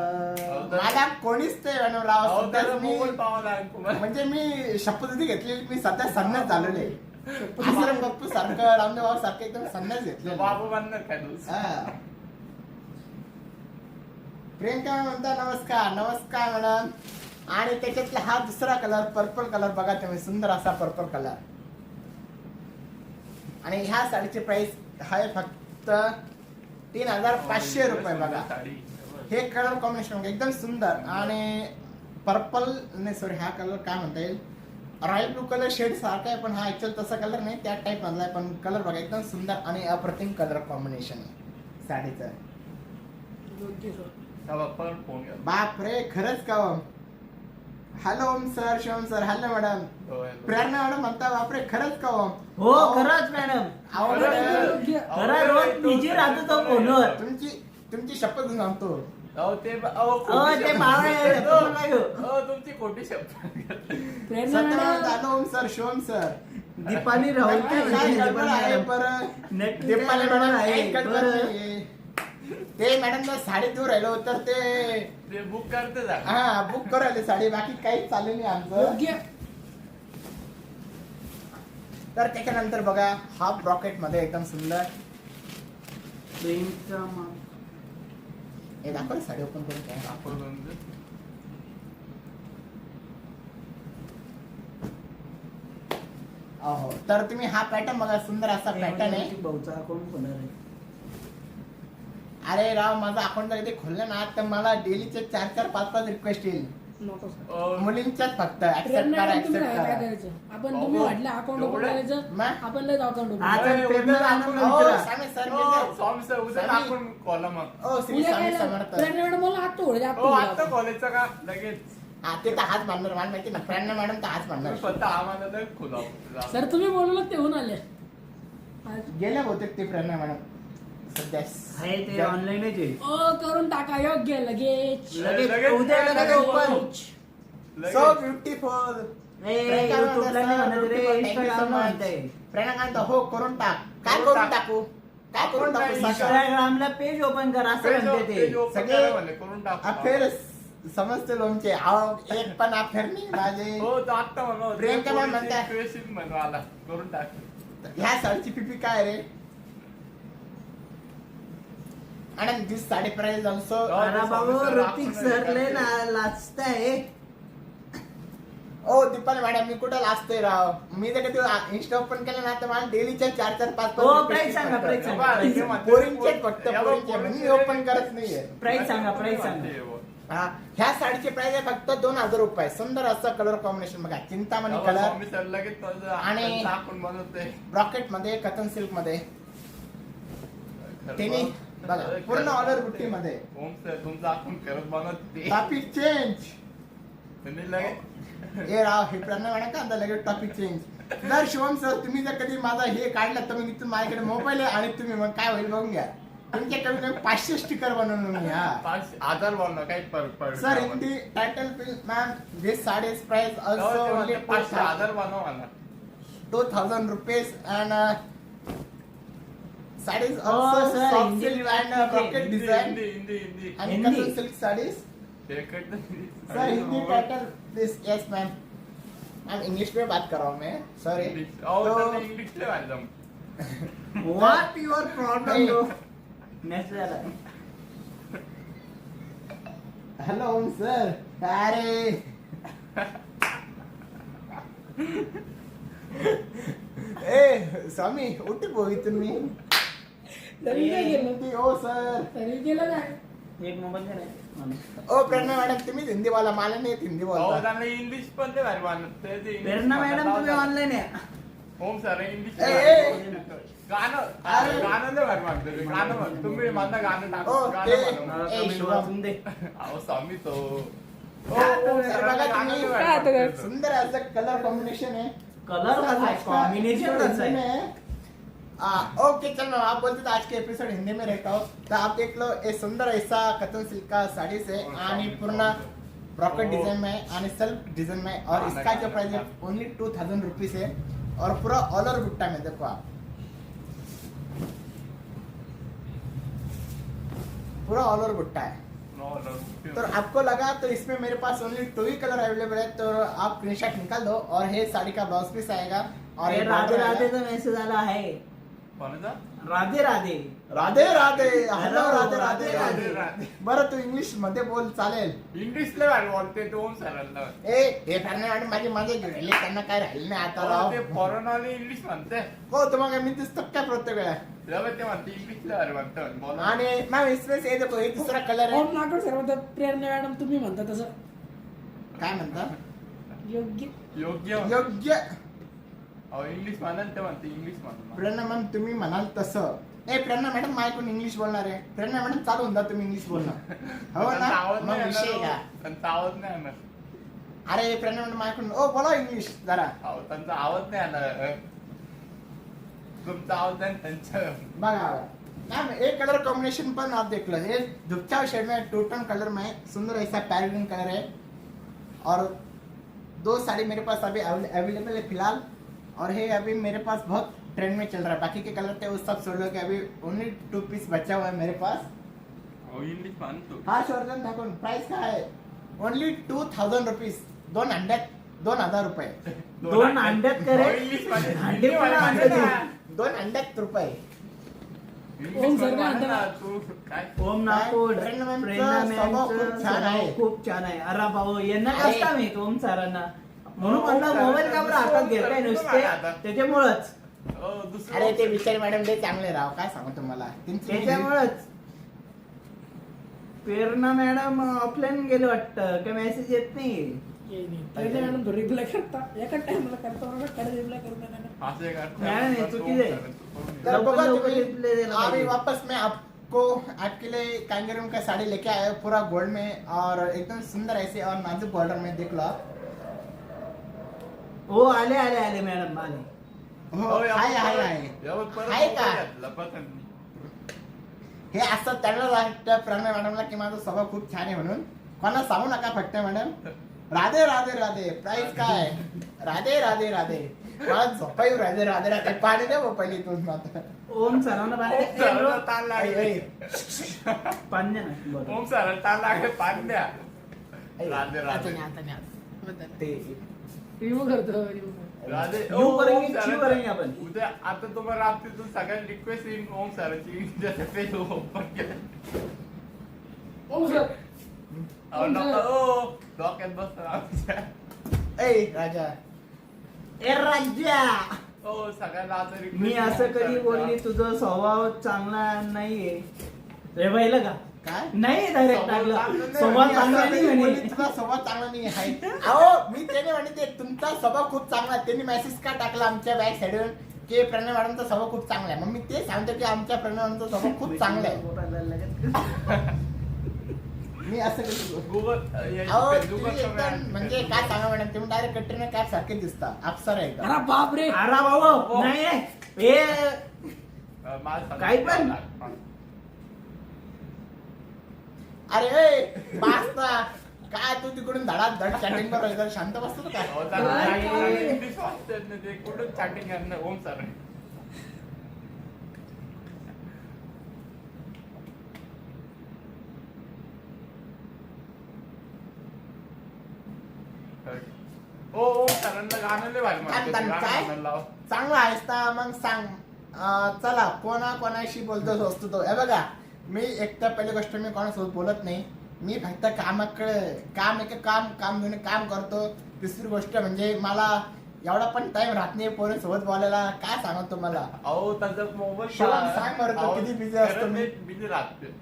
मला कोणीच ते मॅडम राव अहो, सध्या त्याला मी मोबाईल पाहावा लागेल तुम्हाला. म्हणजे मी शपथविधी घेतलेली मी सध्या संन्यास झालेले आश्रम बाप्पू सारखं रामदेव बाबा सारखं एकदम संन्यास घेतलेलं. बाबू बांधणार काय तू? हा. प्रियंका म्हणता नमस्कार. नमस्कार मॅडम. आणि त्याच्यातला हा दुसरा कलर पर्पल कलर बघा तुम्ही सुंदर असा पर्पल कलर. आणि ह्या साडीची प्राइस आहे फक्त 3500 रुपये बघा. साडी. हे कलर कॉम्बिनेशन एकदम सुंदर आणि पर्पल नाही सॉरी हा कलर काय म्हणता येईल रॉयल ब्लू कलर शेड सारखा आहे पण हा ऍक्च्युअल तसा कलर नाही त्या टाइप मधला आहे पण कलर बघा एकदम सुंदर आणि अप्रतिम कलर कॉम्बिनेशन आहे साडीचं. योग्य सर. त्या बाप्पावर फोन घ्या. बाप रे खरंच का hello Om sir Shivam sir hello madam. हो, हॅलो. प्रेरणा मॅडम म्हणता बापरे खरंच का ओम. हो खरंच मॅडम. अहो, खरंच. मॅडम, योग्य. खरं रोज बिझी राहतो तो फोनवर. तुमची शपथ घेऊन सांगतो. अहो, ते खोटी बाळ आहे, शब्द. तो नका घेऊ. अहो, तुमची खोटी शब्द. प्रेरणा सत्य madam hello Om sir Shivam sir. Deepali Rahul काय काय म्हणते गडबड आहे दीपाली बरं. नक्की दीपाली काय मॅडम गडबड काही आहे गडबड बरं. नाहीये. ते मॅडम साडी दूर राहिलो तर ते ते बुक करते जा. हा बुक करायला साडी बाकी काहीच चालू नाही आमचं. योग्य. तर त्याच्यानंतर बघा हाफ ब्रॉकेट मध्ये एकदम सुंदर प्रेमचा मा- हे दाखव साडी ओपन करून काय. आपण म्हणजे अहो तर तुम्ही हा पॅटर्न बघा सुंदर असा पॅटर्न आहे. भाऊचा अकाउंट होणार आहे. अरे राव माझा अकाउंट जर ते खोललं ना तर मला डेलीचे 4-5 रिक्वेस्ट येईल नको सर. मुलींच्याच फक्त ऍक्सेप्ट प्रेरणा करा मॅडम तुम्ही ऍक्सेप्ट काय करा. करायचं आपण बाबा, तुम्ही म्हटलं अकाउंट ओपन एवढं? करायचं मग? आपण लय अकाउंट ओपन आज करायचं. प्रेरणा मॅडमला हो, विचारा. स्वामी सर हो, स्वामी सर, उद्या स्वामी. आपण कॉलम मग. ओ श्री उद्या स्वामी काय समर्थ. प्रेरणा मॅडम मला हात तोडले हो, आता कॉलेजचा का लगेच हा ते तर हाच मानणार मला माहिती ना प्रेरणा मॅडम तर हाच मानणार. तुम्ही फक्त आम्हाला तर खुलाव. सर तुम्ही बोलवलं ते होऊन आले आज. गेल्या बहुतेक ते प्रेरणा मॅडम सध्या आहे ते ऑनलाईनच आहे. ओ करून टाका योग्य लगेच. लगेच उद्या लगेच ओपन. So beautiful. युट्यूबला नाही म्हणत रे इंस्टाग्रामला म्हणताय. प्रेरणा काय म्हणतो, हो करून टाक. काय करून टाकू काय करून टाकू सांगा. इंस्टाग्रामला पेज ओपन करा असं म्हणते ते. सगळे करून टाकू. अफेअर समजते लोमचे अहो, एक पण अफेअर नाही माझे. हो तो आत्ता म्हणा प्रियंका मॅम म्हणताय. म्हणून करून टाक. ह्या साडीची पिपी काय रे? आणि दिस साडी प्राइस ऑल्सो. अरे बाबू ऋतिक सर लय लाचताय. ओ दीपाली मॅडम मी कुठं लाजतोय राव. मी तर कधी इंस्टा ओपन केलं ना तर मला डेलीच्या 4-4, 5-5 हो, प्राइस सांगा, प्राइस सांगा. पोरींचे फक्त पोरींचे मी ओपन करत नाहीये. प्राइस सांगा, प्राइस सांगा. हा, ह्या साडीची प्राइस आहे फक्त 2000 रुपये. सुंदर असं कलर कॉम्बिनेशन बघा, चिंतामणी कलर आणि आपण बनवतोय रॉकेट मध्ये, कटन सिल्क मध्ये तिने बघा पूर्ण ऑर्डर बुट्टी मध्ये. ओम सर तुमचं आपण करत बनवते टॉपिक चेंज. तुम्ही लगेच ए राव हे प्रणय मॅडम का लगेच टॉपिक चेंज. जर शिवम सर तुम्ही जर कधी माझा हे काढलं तर मी इथून माझ्याकडे मोबाईल आहे आणि तुम्ही मग काय होईल बघून घ्या. तुमच्या कमी कमी 500 स्टिकर बनवून मी. हा 5,000 बनव काही फरक पडत sir Hindi title ma'am this saris price also only 5,000 बनव मला 2000 rupees and saris Oh, also sir, soft Hindi silk में अँड बात कीजिए. Rocket design Hindi and Hindi. Cotton silk saris. Sir sir Hindi title this yes ma'am. Ma'am English में बात कर रहा हूँ मैं, सॉरी. इंग्लिश ले madam what your problem bro. Message आला. Hello Om sir. अरे ए स्वामी उठ पोई तुम्ही. तरी काय गेलं हिंदी ओ सर. तरी गेलं काय. एक मोबाईल दे रे. ओ प्रेरणा मॅडम तुम्ही हिंदी बोला, मला नाही येत हिंदी बोलता. त्यांना इंग्लिश पण ते भारी मानत प्रेरणा मॅडम तुम्ही ऑनलाईन आहे. ओम सर इंग्लिश अरे. गाणं लय भारी मानतो ते. गाणं म्हण तुम्ही माझं गाणं टाक ओ, गाणं ते- म्हणू. ए, शिवम. वाचून दे. अहो स्वामी तो सर बघा तुम्ही काय आता काय? सुंदर असं कलर कॉम्बिनेशन है. कलर आज कसा का कॉम्बिनेशन episode कसा हिंदी आहे. में है. ओके चल मैम आप बोलते तो आज के एपिसोड हिंदी में रहता हो तो आप देख लो ये सुंदर ऐसा कटन सिल्क का साड़ी से आणि पूर्ण रॉकेट डिजाइन में आणि सेल्फ डिजाइन में और इसका जो प्राइस है ओनली 2000 रुपीज है और पूरा ऑल ओवर बुट्टा में देखो आप पूरा ऑल ओवर बुट्टा है. तो आपको लगा तो इसमें मेरे पास ओनली 2 ही कलर अवेलेबल है तो आप स्क्रीनशॉट निकाल दो और ये साड़ी का ब्लाउज पीस आएगा और अरे ये राधे border राधे आएगा. तो मेसेज आला आहे. कोणाचा? राधे राधे. Radhe Radhe hello Hello, Radhe Radhe, Radhe Radhe. बरं तू इंग्लिश मध्ये बोल चालेल. इंग्लिश लय भारी बोलते तो ओम सरांना ए हे करणे मॅडम माझी माझे गेले त्यांना काय राहिलं नाही आता राव. ते फॉरेनवाले इंग्लिश म्हणते हो तुम्हाला मी दिसतो काय प्रत्येक वेळा. तेव्हा ते म्हणते इंग्लिश लय भारी म्हणतात बोला आणि मॅम इसमें ये देखो ये दूसरा कलर है. ओम नागड सर म्हणतात प्रेरणा मॅडम तुम्ही म्हणता तसं काय म्हणता योग्य. योग्य योग्य. अहो इंग्लिश म्हणाल ते म्हणते इंग्लिश म्हणून प्रेरणा मॅम तुम्ही म्हणाल तसं. ए प्रेरणा मॅडम माझ्याकडून इंग्लिश बोलणार आहे. प्रेरणा मॅडम चालू होऊन जा तुम्ही इंग्लिश बोलणार. हो त्यांचा ना आवाज मग नाही विषय येणार का. हो. त्यांचा आवाज नाही येणार अरे प्रेरणा मॅडम माझ्याकडून ओ बोला इंग्लिश जरा. अहो त्यांचा आवाज नाही येणार तुमचा आवाज नाही त्यांचं बघा मैम एक कलर कॉम्बिनेशन पर आप देख लो ये दुपचा शेड में टू टोन कलर में सुंदर ऐसा पैरेट ग्रीन कलर है और 2 साड़ी मेरे पास अभी अवेलेबल है फिलहाल और ये अभी मेरे पास बहुत ट्रेंड में चल रहा है. बाकी के कलर थे उस सब छोड़ लो कि अभी ओनली 2 पीस बचा हुआ है मेरे पास. अहो इंग्लिश म्हणतो हा शोरजन ठाकूर प्राइस काय आहे ओनली 2000 रुपीज. 2 अंड्यात 2000 रुपये. 2 अंड्यात करे. अहो, इंग्लिश मध्ये अंडे पण हिंदी अंडे मध्ये 2 अंड्यात रुपये. इंग्लिश मध्ये म्हणा ना, तू काय ओम नागपूर. प्रेरणा मॅमचं प्रेरणा स्वभाव मॅमचं खूप छान आहे. स्वभाव खूप छान आहे. अरे भाऊ यांना अरे. कसं माहित ओम सरांना म्हणून ओम म्हणलं सरांना मोबाईल का बरं हातात ओम घेताय सरांना नुसते आता. त्याच्यामुळंच दुसरं अरे ते बिचारी मॅडम लय चांगले राव काय सांगू तुम्हाला. त्याच्यामुळंच प्रेरणा मॅडम ऑफलाईन गेले वाटतं काय मेसेज येत नाही. प्रेरणा मॅडम तो रिप्लाय करता एका टाइमला करता बरोबर रिप्लाय करता नाही. असं करतात. नाही, नाही, चुकीचं आहे. तर बघा लवकर तुम्ही reply द्यायला अभी पाहिजे. वापस मैं आपको आपके लिए कांगेरूम का साड़ी लेके आया हूँ पूरा गोल्ड में और एकदम सुंदर ऐसे और नाजुक बॉर्डर में देख लो आप. हो आले आले आले मॅडम आले. हो हाय हाय हाय. आहे का? हे असं त्यांना वाटतं प्रणय मॅडमला की माझा स्वभाव खूप छान आहे म्हणून. कोणा सांगू नका फक्त मॅडम. राधे राधे राधे प्राइस काय राधे राधे राधे मला झोपायू राधे राधे राधे पाणी द्या बा पहिली तूच आता. ओम सरांना ताण लागले पाण्या ना बरं. ओम सर ताण लागले पाणी द्या राधे आता राधे नाही आता नाही आता बदल ते रिमूव्ह करतो रिमूव्ह राधे यू करेंगे, ओम चिव सरांचं- करेंगे आपण. उद्या आता तुम्हाला रात्रीतून सगळ्यांना रिक्वेस्ट येईल ओम सरांची जसं पेज ओपन केलं ओ सर ओम सर. डोक्यात बसतं आमच्या ए राजा ए राजा हो सगळ्यांना आता request मी येईल असं ओम कधी सरांचा. बोलली तुझा स्वभाव चांगला नाहीये रे पाहिलं का काय नाही डायरेक्ट स्वभाव टाकला चांगला नाही. स्वभाव मी चांगला असं नाही नाही म्हणे बोलली, तुझा स्वभाव चांगला नाही आहे अहो मी त्याने म्हणते तुमचा स्वभाव खूप चांगला आहे. त्यांनी मेसेज का टाकला आमच्या बॅक साईडवर की प्रणय मॅडमचा स्वभाव खूप चांगला आहे मग मी ते सांगतो की आमच्या प्रणय मॅडमचा स्वभाव खूप चांगला आहे मी असं कधी गुगल अहो फेसबुकवर तुम्ही comment एकदम म्हणजे काय सांगा मॅडम तुम्ही डायरेक्ट कटरीना कॅफ सारखे दिसता अप्सरा आहे का अरे बाप रे अरे बाबा हो. नाही हे माझं सांग. काही पण. अरे ए बास्ता काय तू तिकडून धडात धड चॅटिंग कर शांत बसतो का हो, काय चालेल. काय? चालेल. इंग्लिश वाचतात ना ते कुठून चॅटिंग करणार ओम सर ओ ओम सरांना गाणं लय भारी म्हणतात. काय? गाणं काय? म्हणायला लाव. चांगला आहेस ना मग सांग चला कोणाशी बोलतो असतो तो हे बघा मी एक तर पहिली गोष्ट मी कोणासोबत बोलत नाही मी फक्त कामाकडे काम घेऊन काम करतो दुसरी गोष्ट म्हणजे मला एवढा पण टाइम राहत नाही पोरीसोबत बोलायला काय सांगतो तुम्हाला अहो त्याचा मोबाईल शिवम, सांग बरं तो किती busy असतो मी? बिझी राहते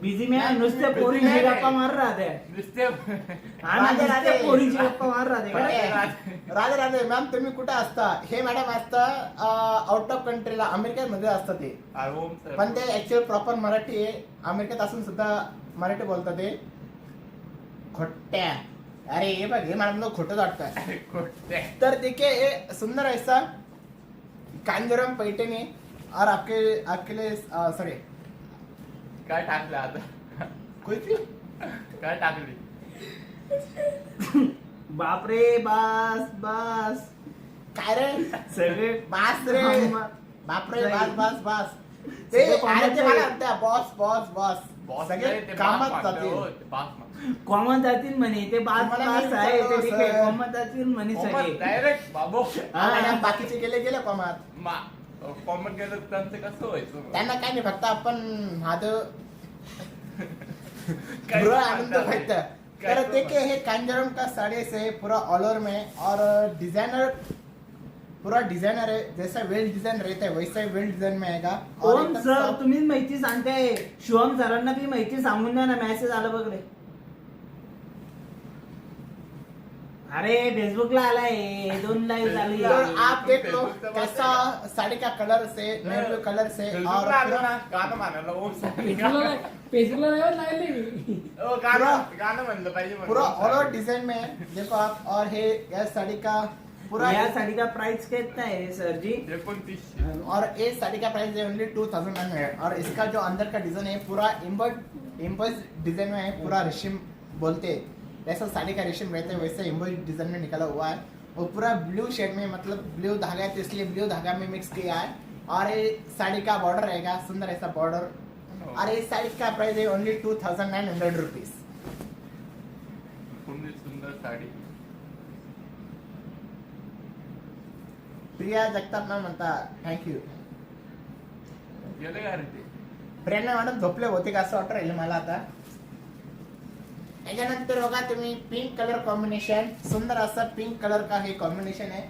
बिझी मी आहे, नुसते busy पोरींची नाही. गप्पा मार राहते नुसते आणि नुसते पोरींची गप्पा मार राहते पण राधे राधे मॅम तुम्ही कुठे असता हे मॅडम असतं आउट ऑफ कंट्रीला अमेरिकेमध्ये असतं ते अरे ओम सर पण ते ऍक्च्युअल प्रॉपर मराठी आहे अमेरिकेत असून सुद्धा मराठी बोलतात ते खोट्या अरे हे बघ हे मॅडम खोटं वाटतं खोटे तर देखिए ये सुंदर ऐसा कांजरम पैठणी और आपके सॉरी काय टाकलं आता कोई भी काय टाकली बापरे बास बास काय रे सगळे बास रे आम्हा- बापरे बास बास सगळे ते कामात अरे ते आहे. मला म्हणतात बॉस बॉस बॉस बॉस सगळे कामात जातील कॉमन जातील म्हणे ते बास तुम्हाला बास मी आहे ते विचारलं, ठीक आहे सर. कॉमन जातील म्हणे सगळे डायरेक्ट बाबो हा, मॅडम बाकीचे गेले कामात कॉमन केलं तर त्यांचं कसं व्हायचं त्यांना काय नाही फक्त आपण हात काय पूरा आनंद सांगता फक्त काय तर तो देखिए ये कांजरम का साड़ी से पूरा ऑल ओवर में और डिजाइनर पूरा डिजाइनर है जैसा वेल डिजाइन रहता है वैसा ही वेल डिजाइन में आएगा और ओम एकदम सर soft- तुम्हीच माहिती सांगताय शिवम सरांना बी माहिती सांगून द्या ना मेसेज आला बघ रे अरे फेसबुकला आलाय 2 लाईव्ह चालू तो आहे. आप देख लो Facebook से बात कैसा साड़ी का कलर से नेवी कलर से और आलो ना गाणं म्हणायला ओम फेसबुकला नाही लागले मी गाणं म्हणलं पाहिजे म्हणलं पूरा ओम ऑल ओवर सर. डिजाइन में है। देखो आप और है यह साड़ी का पूरा या साडी का प्राइस कितना है सर जी 2900 और ये साड़ी का प्राइस है ओनली 2900 और इसका जो अंदर का डिजाइन है पूरा इम्बर्स डिजाइन में है पूरा रेशम बोलते हैं जैसा साड़ी का रेशम रहता है वैसे इम्बर्स डिजाइन में निकला हुआ है और पूरा ब्लू शेड में मतलब ब्लू धागा है तो इसलिए ब्लू धागा में मिक्स किया है और ये साड़ी का बॉर्डर रहेगा सुंदर ऐसा बॉर्डर और ये साड़ी का प्राइस है ओनली 2900 रुपीज पूर्ण सुंदर साडी प्रिया जगताप मॅम म्हणता थँक्यू गेले का रे ते प्रेरणा मॅडम झोपले होते का असं वाटत राहिलं मला आता याच्यानंतर बघा तुम्ही पिंक कलर कॉम्बिनेशन सुंदर असं पिंक कलर का हे कॉम्बिनेशन आहे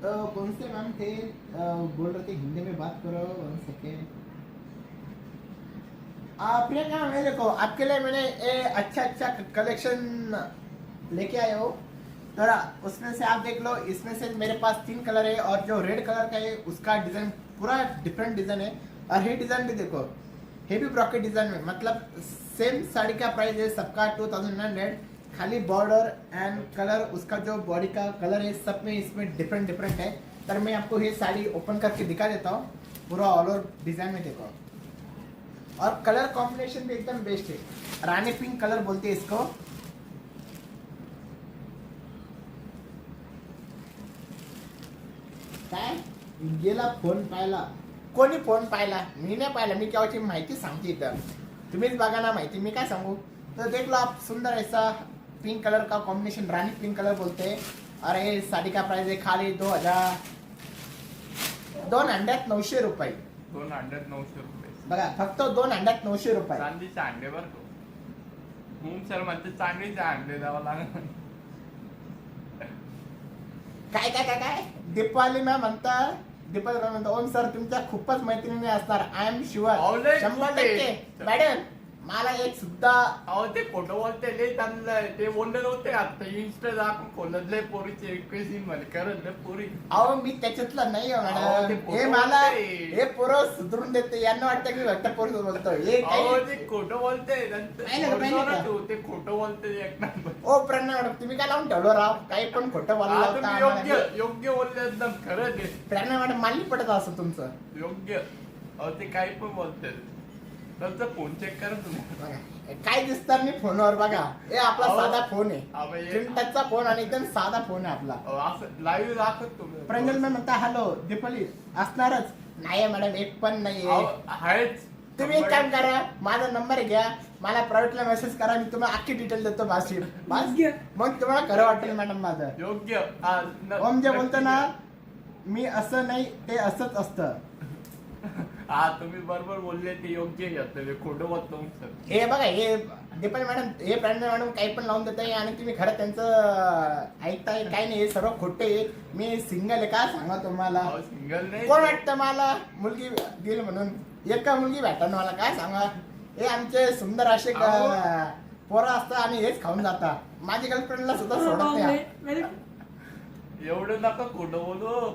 तो कौन से मैम थे बोल रहे थे हिंदी में बात करो 1 सेकेंड प्रियंका मेरे को आपके लिए मैंने अच्छा कलेक्शन लेके आया हो जरा उसमें से आप देख लो इसमें से मेरे पास 3 कलर है और जो रेड कलर का है उसका डिजाइन पूरा डिफरेंट डिजाइन है और ये डिजाइन भी देखो ये भी ब्रॉकेट डिजाइन में मतलब सेम साड़ी का प्राइस है सबका 2900 खाली बॉर्डर एंड कलर उसका जो बॉडी का कलर है सब में इसमें डिफरेंट है तर मैं आपको ये साड़ी ओपन करके दिखा देता हूँ पूरा ऑल ओवर डिजाइन में देखो और कलर कॉम्बिनेशन भी एकदम बेस्ट है रानी पिंक कलर बोलते हैं इसको काय गेला फोन पाहिला कोणी फोन पाहिला? मी नाही पाहिला, मी केव्हाची माहिती सांगते इथं, तुम्हीच बघा ना माहिती, मी काय सांगू. तर देख लो आप, सुंदर ऐसा पिंक कलर का कॉम्बिनेशन, रानी पिंक कलर बोलते हैं. और ये साड़ी का प्राइस है खाली 2,900 रुपये. 2,900 रुपये. बघा फक्त 2,900 रुपये. चांदीचे अंडे बरं का. सर म्हणते चांदीचे अंडे द्यावं लागेल. काय काय काय काय दीपावली मॅम म्हणता, दीपावली मॅम म्हणता ओम सर तुमच्या खूपच मैत्रिणी असणार, आय एम शुअर. अहो, लय 100%. खूप मॅडम मला एक सुद्धा अहो ते खोटं बोलते लय चांगलं ते बोलले होते आता इंस्टा दाखवून खोलत लय पोरीचे रिक्वेस्ट मध्ये करत लय पोरी. अहो मी त्याच्यातला नाही हो अहो, ते मॅडम. पोरं हे मला बोलते. हे पोरं सुधरून देते, यांना वाटतं की भक्त पोरं बोलतोय. हे अहो काही ते खोटं बोलते पाहिलं का, पाहिलं का? ते खोटं बोलते एक नंबर. ओ प्रणय मॅडम तुम्ही काय लावून ठेवलं राव, काही पण खोटं बोलला हा, होता तुम्ही आम्हाला. योग्य बोलले एकदम खरं ते प्रणय मॅडम मानली पडत असं तुमचं. योग्य. अहो ते काही पण बोलते. त्यांचा फोन चेक करा तुम्ही. बघा, काय दिसतात नाही फोनवर बघा. हे आपला अहो, साधा फोन आहे, अहो, हे- चिंटचा फोन आणि एकदम साधा फोन आहे आपला. अहो, असं लाईव्ह दाखवत तुम्ही. प्रंजल मॅम म्हणता हॅलो दीपाली असणारच नाही मॅडम, एक पण नाहीये. अहो, आहेच. तुम्ही एक काम करा, माझा नंबर घ्या, मला प्रायव्हेटला मेसेज करा, मी तुम्हाला अख्खी डिटेल देतो बाशी बस. मग तुम्हाला खरं वाटेल मॅडम माझं. योग्य. हा, ओम जे बोलतो ना, मी असं नाही ते असंच असतं. हा तुम्ही बरोबर बोलले ते योग्य घेतलं खोटं बोलतो सर. हे बघा हे दीपाली मॅडम, हे प्रंजल मॅडम काही पण लावून देत आहे आणि तुम्ही खरं त्यांचं ऐकताय. काही नाही, हे सर्व खोटे आहे. मी सिंगल आहे का सांगा तुम्हाला. सिंगल नाही. कोण वाटतं मला मुलगी दिल म्हणून? एका मुलगी भेटणं मला काय सांगा. हे आमचे सुंदर असे पोरं असतात आणि हेच खाऊन जातात. माझी गर्लफ्रेंडला सुद्धा सोडत नाही. एवढं नका खोटं बोलू.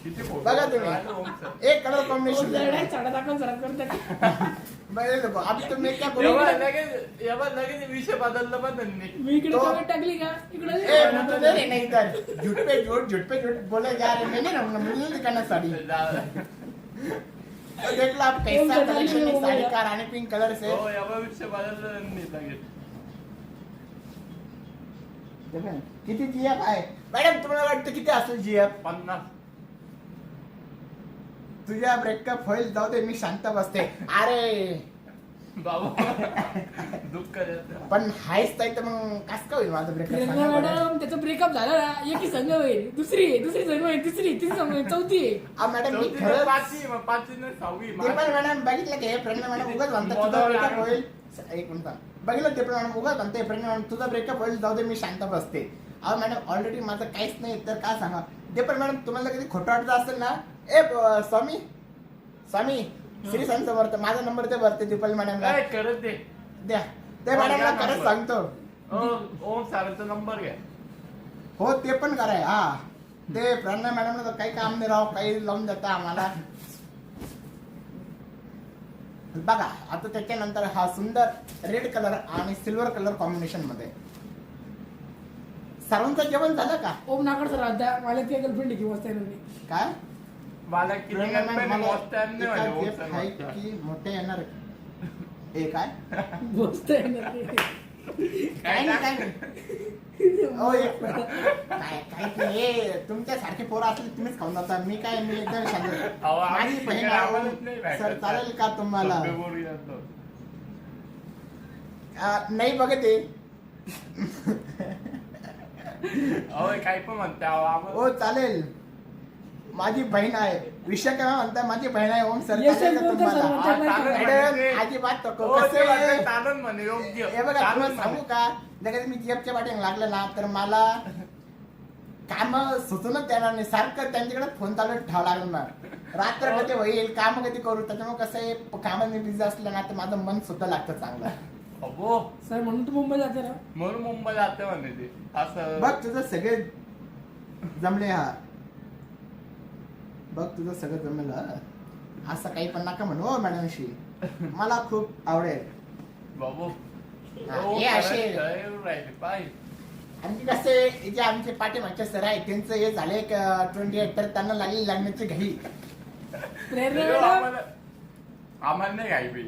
किती खोटं बघा बोलतो ओम सर. तुम्ही एक कलर कॉम्बिनेशन. साडा दाखवून जरा करतात. आता तुम्ही काय एवढं बोलू? लगेच विषय बदलला पण त्यांनी. मी इकडे तो- कमेंट टाकली का ए, इकडे मुझे नहीं नहीं इधर झूठ पे झूठ बोले जा रहे, मैं नहीं रहूंगा, मुझे नहीं दिखाना साड़ी. तो देख लो आप कैसा कलेक्शन है साड़ी का, रानी पिंक कलर से. हो एवढा विषय बदलला त्यांनी लगेच. देखा, किती जीएफ आहे मॅडम? तुम्हाला वाटतं किती असेल जीएफ? 50. तुझ्या ब्रेकअप होईल, जाऊ दे, मी शांत बसते. अरे बाबा दुःख देतं. पण हायच ताई, तर मग कस का होईल माझं ब्रेकअप? मॅडम त्याचा ब्रेकअप झाला ना, एकी संघ होईल, दुसरी संघ होईल, तिसरी संघ होईल, चौथी आहे. मॅडम मी चौथी खरंच पाचवी, मग पाचवी नाही सहावी. ते पण मॅडम बघितलं की हे प्रेरणा मॅडम उगाच म्हणतात तुझा ब्रेकअप होईल. एक मिनिट बघितलं ते पण मॅडम उगाच म्हणते प्रेरणा मॅडम तुझा ब्रेकअप होईल, जाऊ दे, मी शांत बसते. अहो मॅडम ऑलरेडी माझं काहीच नाही तर काय सांगा. ते पण मॅडम तुम्हाला कधी खोटं वाटत असेल ना, ए स्वामी श्री संत समर्थ, माझा नंबर ते भरते दीपाली मॅडमला काय करत ते. द्या. ते मॅडमला खरंच सांगतो. ओम सरांचा नंबर घ्या. हो ते पण कराय. हा ते प्रणय मॅडमला तर काही काम नाही राव, काही लावून देता आम्हाला. बघा आता त्याच्यानंतर हा सुंदर रेड कलर आणि सिल्वर कलर कॉम्बिनेशन मध्ये. सर्वांचं जेवण झालं का? ओम नाकड सर आता मला ती गर्लफ्रेंड की मस्त आहे. काय मला किती प्रणय मॅम, गणपती मला मोजता नाही एका म्हणजे ओम gift सर आहे मोजता. की मोठे येणार आहे? हे काय मस्त आहे ना ते. काय नाही काय नाही. हो, काय काय ते हे तुमच्यासारखे पोरं असले तुम्हीच खाऊन जाता. मी काय, मी एकदम शांत. अहो, आम्ही माझी बहीण सगळे आम्हालाच नाही आहे. भेटत. सर चालेल का तुम्हाला? फेब्रुवारी येतो. नाही बघत आहे. अहो काही पण म्हणते अहो, आम्हाला- हो चालेल, माझी बहीण आहे. विषय काय म्हणता, माझी बहीण आहे. ओम सर Yes, चालेल का sir, तुम्हाला? बोलतो, हा, चालेल मॅडम म्हणजे. अजिबात नको. हो, कसं ते म्हणते, आहे? चालेल म्हणे योग्य. हे बघा चालेल तुम्हाला म्हणे. सांगू का, जर मी जीएफच्या पाठीमागे लागलं ना तर मला काम सुचूनच देणार नाही. सारखं त्यांच्याकडे फोन चालू ठेवावं लागलं ना. रात्र कधी होईल, काम कधी करू. त्याच्यामुळे कसं आहे, कामात मी बिझी असलं ना तर माझं मन सुद्धा लागतं चांगलं. अबो सर म्हणून तू मुंबई जाते ना. म्हणून मुंबई जाते म्हणे ते असं. बघ तुझं सगळे जमले. हा बघ तुझं सगळं जमलं. हा. असं काही पण नका म्हणू मॅडमशी, मला खूप आवडेल. बाबू हा, हो, हे असे खरंच राहिले पाय. आणि कसे जे आमचे पाठीमागचे सर आहे त्यांचं हे झाले 28 तर त्यांना लागली लग्नाची घाई. प्रेरणा हे मॅडम आम्हाला नाही घाई बाई.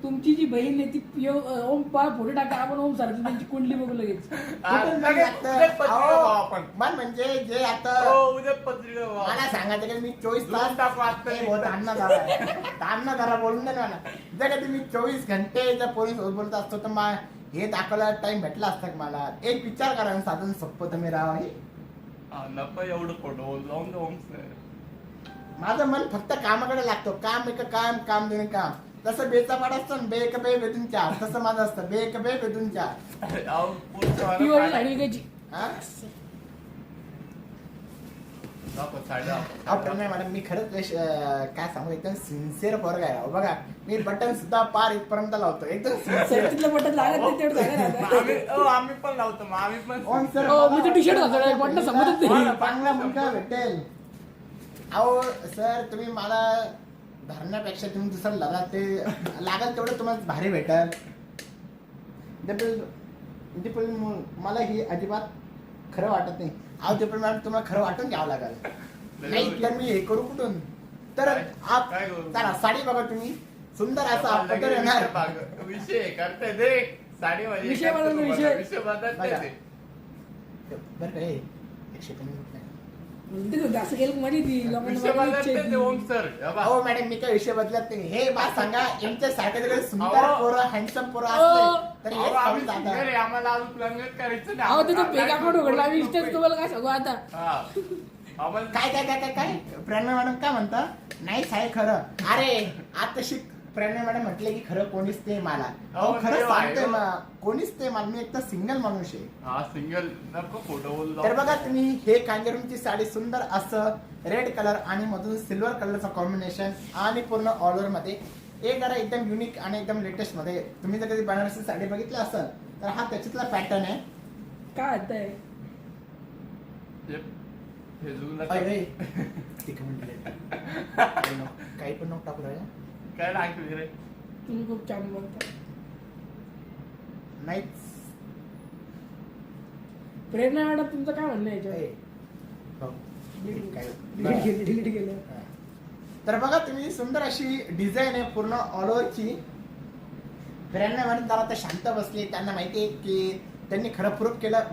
तुमची जी बहीण आहे ती ओम फोटो टाका आपण ओम सर त्यांची कुंडली बघू लगेच कुठून लगेच लागतं? उद्या पत्रिका अहो, भाऊ आपण. मन म्हणजे जे आता हो, उद्या पत्रिका भाऊ. मला सांगायचं की मी 24 दोन तास टाकू आता ए, भाऊ, तान्ना धरा बोलून दे ना मला. जर कधी मी 24 घंटे जर पोलीस सोबत बोलत असतो तर हे दाखवायला टाइम भेटला असता का मला. एक विचार करा ना, साधन सोपं तुम्ही राहा हे. हा, नको एवढं खोटं जाऊन दे ओम सर. माझं मन फक्त कामाकडे लागतो. काम एक काम, काम दोन काम. तसं बेचा पाड असतो ना, बे एक बे बेदून चार, तसं माझं असतं बे एक बे बेदून चार. अहो, पुढचं वाला पिवळी काय? साडी विकायची हा? दाखव, साडी दाखव. अहो, प्रेरणा मॅडम मी खरंच काय सांगू एकदम सिन्सिअर पोरगा आहे. अहो, बघा मी बटन सुद्धा पार इथपर्यंत लावतो एकदम सर सिन्सिअर. तिथलं बटन लागत नाही तेवढं सांगा आम्ही पण लावतो मग आम्ही पण ओम सर, हो, मी तर टी-शर्ट घातलं बटन समजत नाही चांगला मुलगा भेटेल. अहो सर तुम्ही मला धरण्यापेक्षा तुम्ही दुसरं लगा ते लागल तेवढं तुम्हाला भारी भेटेल. मला ही अजिबात खरं वाटत नाही. अहो ते पण मॅडम तुम्हाला खरं वाटून घ्यावं लागेल. नाही तर मी हे करू कुठून. तर आप काय करू? चला साडी बघा तुम्ही सुंदर असा पदर येणार. विषय करते दे साडी मध्ये विषय बदलतो, विषय. विषय बदलते बघा. ते. बरं का हे 150 रुपये. असं केलं माझी ती विषय बदलते ते ओम सर. हो मॅडम मी काय विषय बदलत नाही. हे बात सांगा यांच्या सारखे जर सुंदर अहो. पोरं हँडसम पोरं अहो. असले तर हेच आम्ही खाऊन सिंगर आहे, जातात. आम्हाला अजून लग्न करायचं नाही. अहो तिथं आम्हाला फेक अकाउंट उघडला आम्ही इंस्टाच रुपये. तुम्हाला काय सांगू आता हा. आम्हाला काय काय काय काय काय प्रेरणा मॅडम काय म्हणता. नाही साहेब खरं. अरे आता शिक प्रेरणा मॅडम म्हटले की खरं कोणीच ते मला. अहो अहो, खरं देव आहे, सांगतोय हो. ना कोणीच ते मला. मी एक तर सिंगल माणूस आहे. हा सिंगल नको फोटो बोलू तर बघा तुम्ही हे कांजरूमची साडी सुंदर असं रेड कलर आणि मधून सिल्वर कलरचं कॉम्बिनेशन आणि पूर्ण ऑल ओव्हर मध्ये एक जरा एकदम युनिक आणि एकदम लेटेस्ट मध्ये. तुम्ही जर कधी बनारसी साडी बघितली असेल तर हा त्याच्यातला पॅटर्न आहे. काय आता आहे फेसबुकला अय, अय. ते comment मध्ये. काही पण नको टाकू राहिला. काय टाकली रे तुम्ही खूप छान बोलता नाहीच. प्रेरणा मॅडम तुमचं काय म्हणणं आहे याच्यावर अय. हो. काय- डिलीट केलं हा. तर बघा तुम्ही सुंदर अशी डिझाईन आहे पूर्ण ऑल ओव्हरची. प्रेरणा मॅडम जरा आता शांत बसले. त्यांना माहिती आहे की त्यांनी खरं प्रूफ केलं.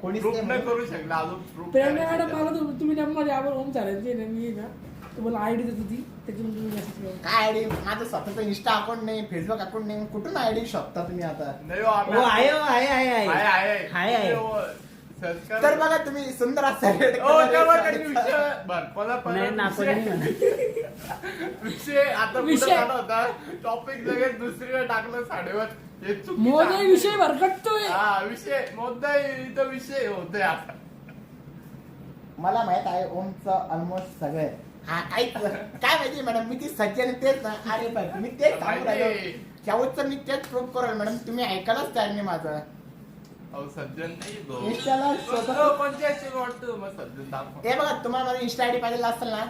कोणीच प्रूफ नाही नाही म्हणून. करू शकला अजून प्रूफ प्रेरणा मॅडम मला तुम्ही नंबर यावर ओम चालायचे ना मी ना तुम्हाला आयडी देत होती त्याच्यावर तुम्ही मेसेज केला काय आयडी माझं स्वतःचं इंस्टा अकाउंट नाही फेसबुक अकाउंट नाही. कुठून आयडी शोधता तुम्ही आता. नाही हो, आम्ही- हो आहे हो, आहे आहे आहे, आहे. आहे, आहे. हो, search कर. तर बघा तुम्ही सुंदर असं red हो, color तेव्हा साडीचा- त्यांनी विषय- बरं, परत नाही नाको विषय- नाही म्हणत. विषय आता कुठं विषय- झाला होता टॉपिक लगेच दुसरीकडे टाकलं साडीवर हे चुकीचं मोदी आहे. विषय भरकटतोय हा विषय मुद्दा इथं विषय होतोय आता मला माहित आहे ओमचं ऑलमोस्ट सगळं. हा काहीच काय माहिती मॅडम मी ती सज्जन तेच ना. अरे पण मी तेच सांगू राहिलो. माहिती. शेवटचं मी तेच प्रूफ करेल मॅडम. तुम्ही ऐकायलाच तयार नाही माझं. अहो सज्जन नाही गो. इंस्टाला स्वतः हो, पंचायत वाटतं मग सज्जन दाखव. हे बघा तुम्हाला माझं इंस्टा आयडी पाहिजे असेल ना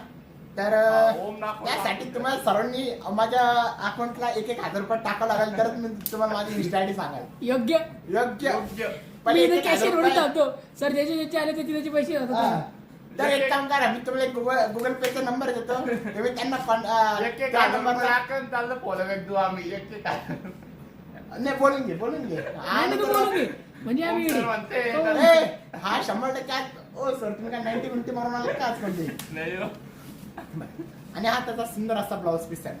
तर ओम दाखव. त्यासाठी तुम्हाला सर्वांनी माझ्या अकाउंटला 1,000 रुपये टाकावं लागेल तर मी तुम्हाला माझी इंस्टा आयडी सांगाल. योग्य योग्य योग्य. पण मी इथे 1,000 कॅशियर म्हणून रुपये- टाकतो सर ज्याचे ज्याचे आले ते त्याचे पैसे हा. होतात तर एक काम करा मी तुम्हाला गुगल पेचा नंबर देतो. तुम्ही त्यांना एक एक त्या नंबरला टाकून चाललं फॉलो बॅक देऊ आम्ही एक एक नाही बोलून घे बोलून घे. आणि तू तर- बोलू दे. म्हणजे आम्ही ओम सर म्हणते, हो. ए, हा 100% आज ओ सर तुम्ही काय 90 मिनिटे मारून आले का आज म्हणजे. नाही हो. आणि हा त्याचा सुंदर असा ब्लाऊज पीस आहे.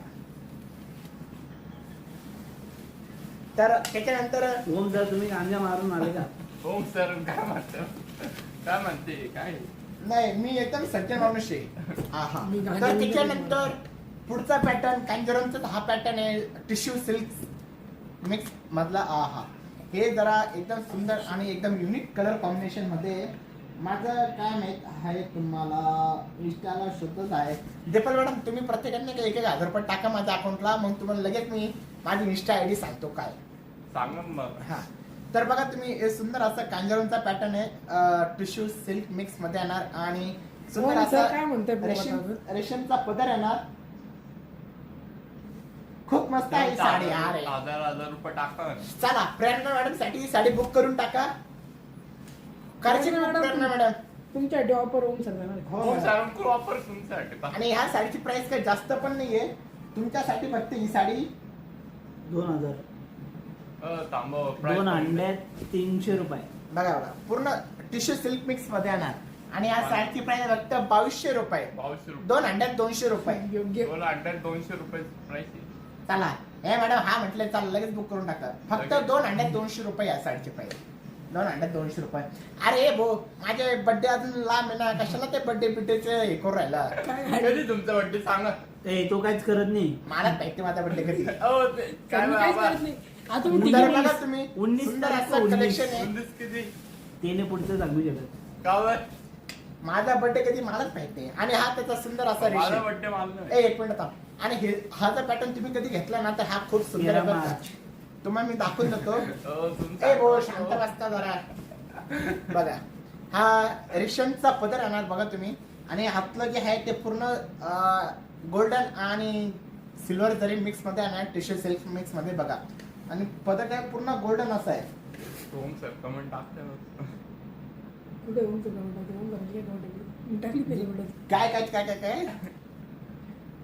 तर त्याच्यानंतर ओम जर तुम्ही गांजा मारून आले का ओम सर काय म्हणतो काय म्हणते काय नाही मी एकदम सज्जन माणूस आहे. हा. मी गांधी तर वगैरे त्याच्यानंतर पुढचा पॅटर्न कांजरमचा हा पॅटर्न आहे टिश्यू सिल्क मिक्स मधला. हा हे जरा एकदम सुंदर आणि एकदम युनिक कलर कॉम्बिनेशन मध्ये. माझं काय माहित आहे तुम्हाला इंस्टाला शोधत आहे. दीपल मॅडम तुम्ही प्रत्येकाने 1,000 रुपये टाका माझ्या अकाउंटला. मग तुम्हाला लगेच मी माझी इंस्टा आयडी सांगतो काय. सांगा मग हा तर बघा तुम्ही हे सुंदर असा कांजरमचा पॅटर्न आहे. टिश्यू सिल्क मिक्स मध्ये येणार आणि सुंदर हो, सर, असा काय म्हणताय रेशमचा पदर येणार. खूप मस्त आहे ही साडी. अरे 1,000 रुपये टाका चला प्रेरणा मॅडम साठी ही साडी बुक करून टाका. करायची का प्रेरणा मॅडम. तुमच्या ऑफर ओम सर देणार. हो ओम मॅडम. सर ऑफर तुमच्यासाठी आणि ह्या साडीची प्राइस काही जास्त पण नाहीये तुमच्यासाठी. फक्त ही साडी 2000 थांबा दोन अंड्यात 300 रुपये. बघा बघा पूर्ण टिश्यू सिल्क मिक्स मध्ये येणार आणि या साडीची प्राइस फक्त 2200 रुपये. 2200 रुपये. 2 अंड्यात 200 रुपये. योग्य. 2 अंड्यात 200 रुपये प्राइस आहे. चला हे मॅडम हा म्हटलं चला लगेच बुक करून टाका. फक्त लगेच. 2 अंड्यात 200 रुपये या साडीची प्राइस. 2 अंड्यात 200 रुपये. अरे भो माझे बर्थडे अजून लांब आहे ना, कशाला ते बर्थडे बिड्डेचे हे करू राहिला. कधी तुमचा बर्थडे सांगा. तो काहीच करत नाही. मला माहिती माझा बर्थडे कधी. हो ते काय तुम्ही काहीच बाबा. करत नाही. आता मी सुंदर तिघी बघा मुली- तुम्ही 19 सुंदर तारीख असं 19. कलेक्शन आहे. उंदीस किती त्याने पुढचं सांगू शकत. का बरं? माझा बर्थडे कधी मलाच माहित नाही आणि हा त्याचा सुंदर असा माझा रेशीम. बर्थडे मानलं ए, एक मिनिट थांब. आणि हा जर पॅटर्न तुम्ही कधी घेतला ना तर हा खूप सुंदर आहे 13 बरं का. मार्च. तुम्हाला मी दाखवून देतो. तुमचा ए भो शांत बसता जरा. बघा हा रेशमचा पदर येणार बघा तुम्ही आणि हातलं जे आहे ते पूर्ण गोल्डन आणि सिल्वर जरी मिक्स मध्ये येणार टिश्यू सिल्क मिक्स मध्ये बघा आणि पदर काय पूर्ण गोल्डन असं आहे. सोम सर कमेंट टाकते ना. कुठे होऊन तुला म्हणतात? होऊन करायची काय comment? टाकली त्याच्याकडे. काय काय काय काय काय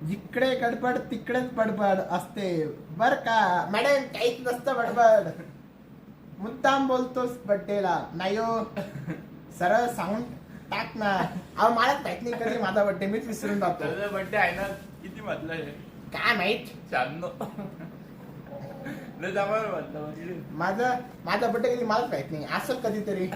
जिकडे गडबड तिकडेच बडबड असते बर का मॅडम. काहीच नसतं बडबड. मुद्दाम बोलतोस बर्थडेला नाही हो. सरळ सांगून टाक ना. अहो मलाच माहित नाही कधी माझा बर्थडे मीच विसरून जातो. त्याचा बर्थडे आहे ना किती म्हटलं आहे काय माहित 96. लय जवळ म्हटलं. माझा बर्थडे कधी मलाच माहित नाही असेल कधीतरी.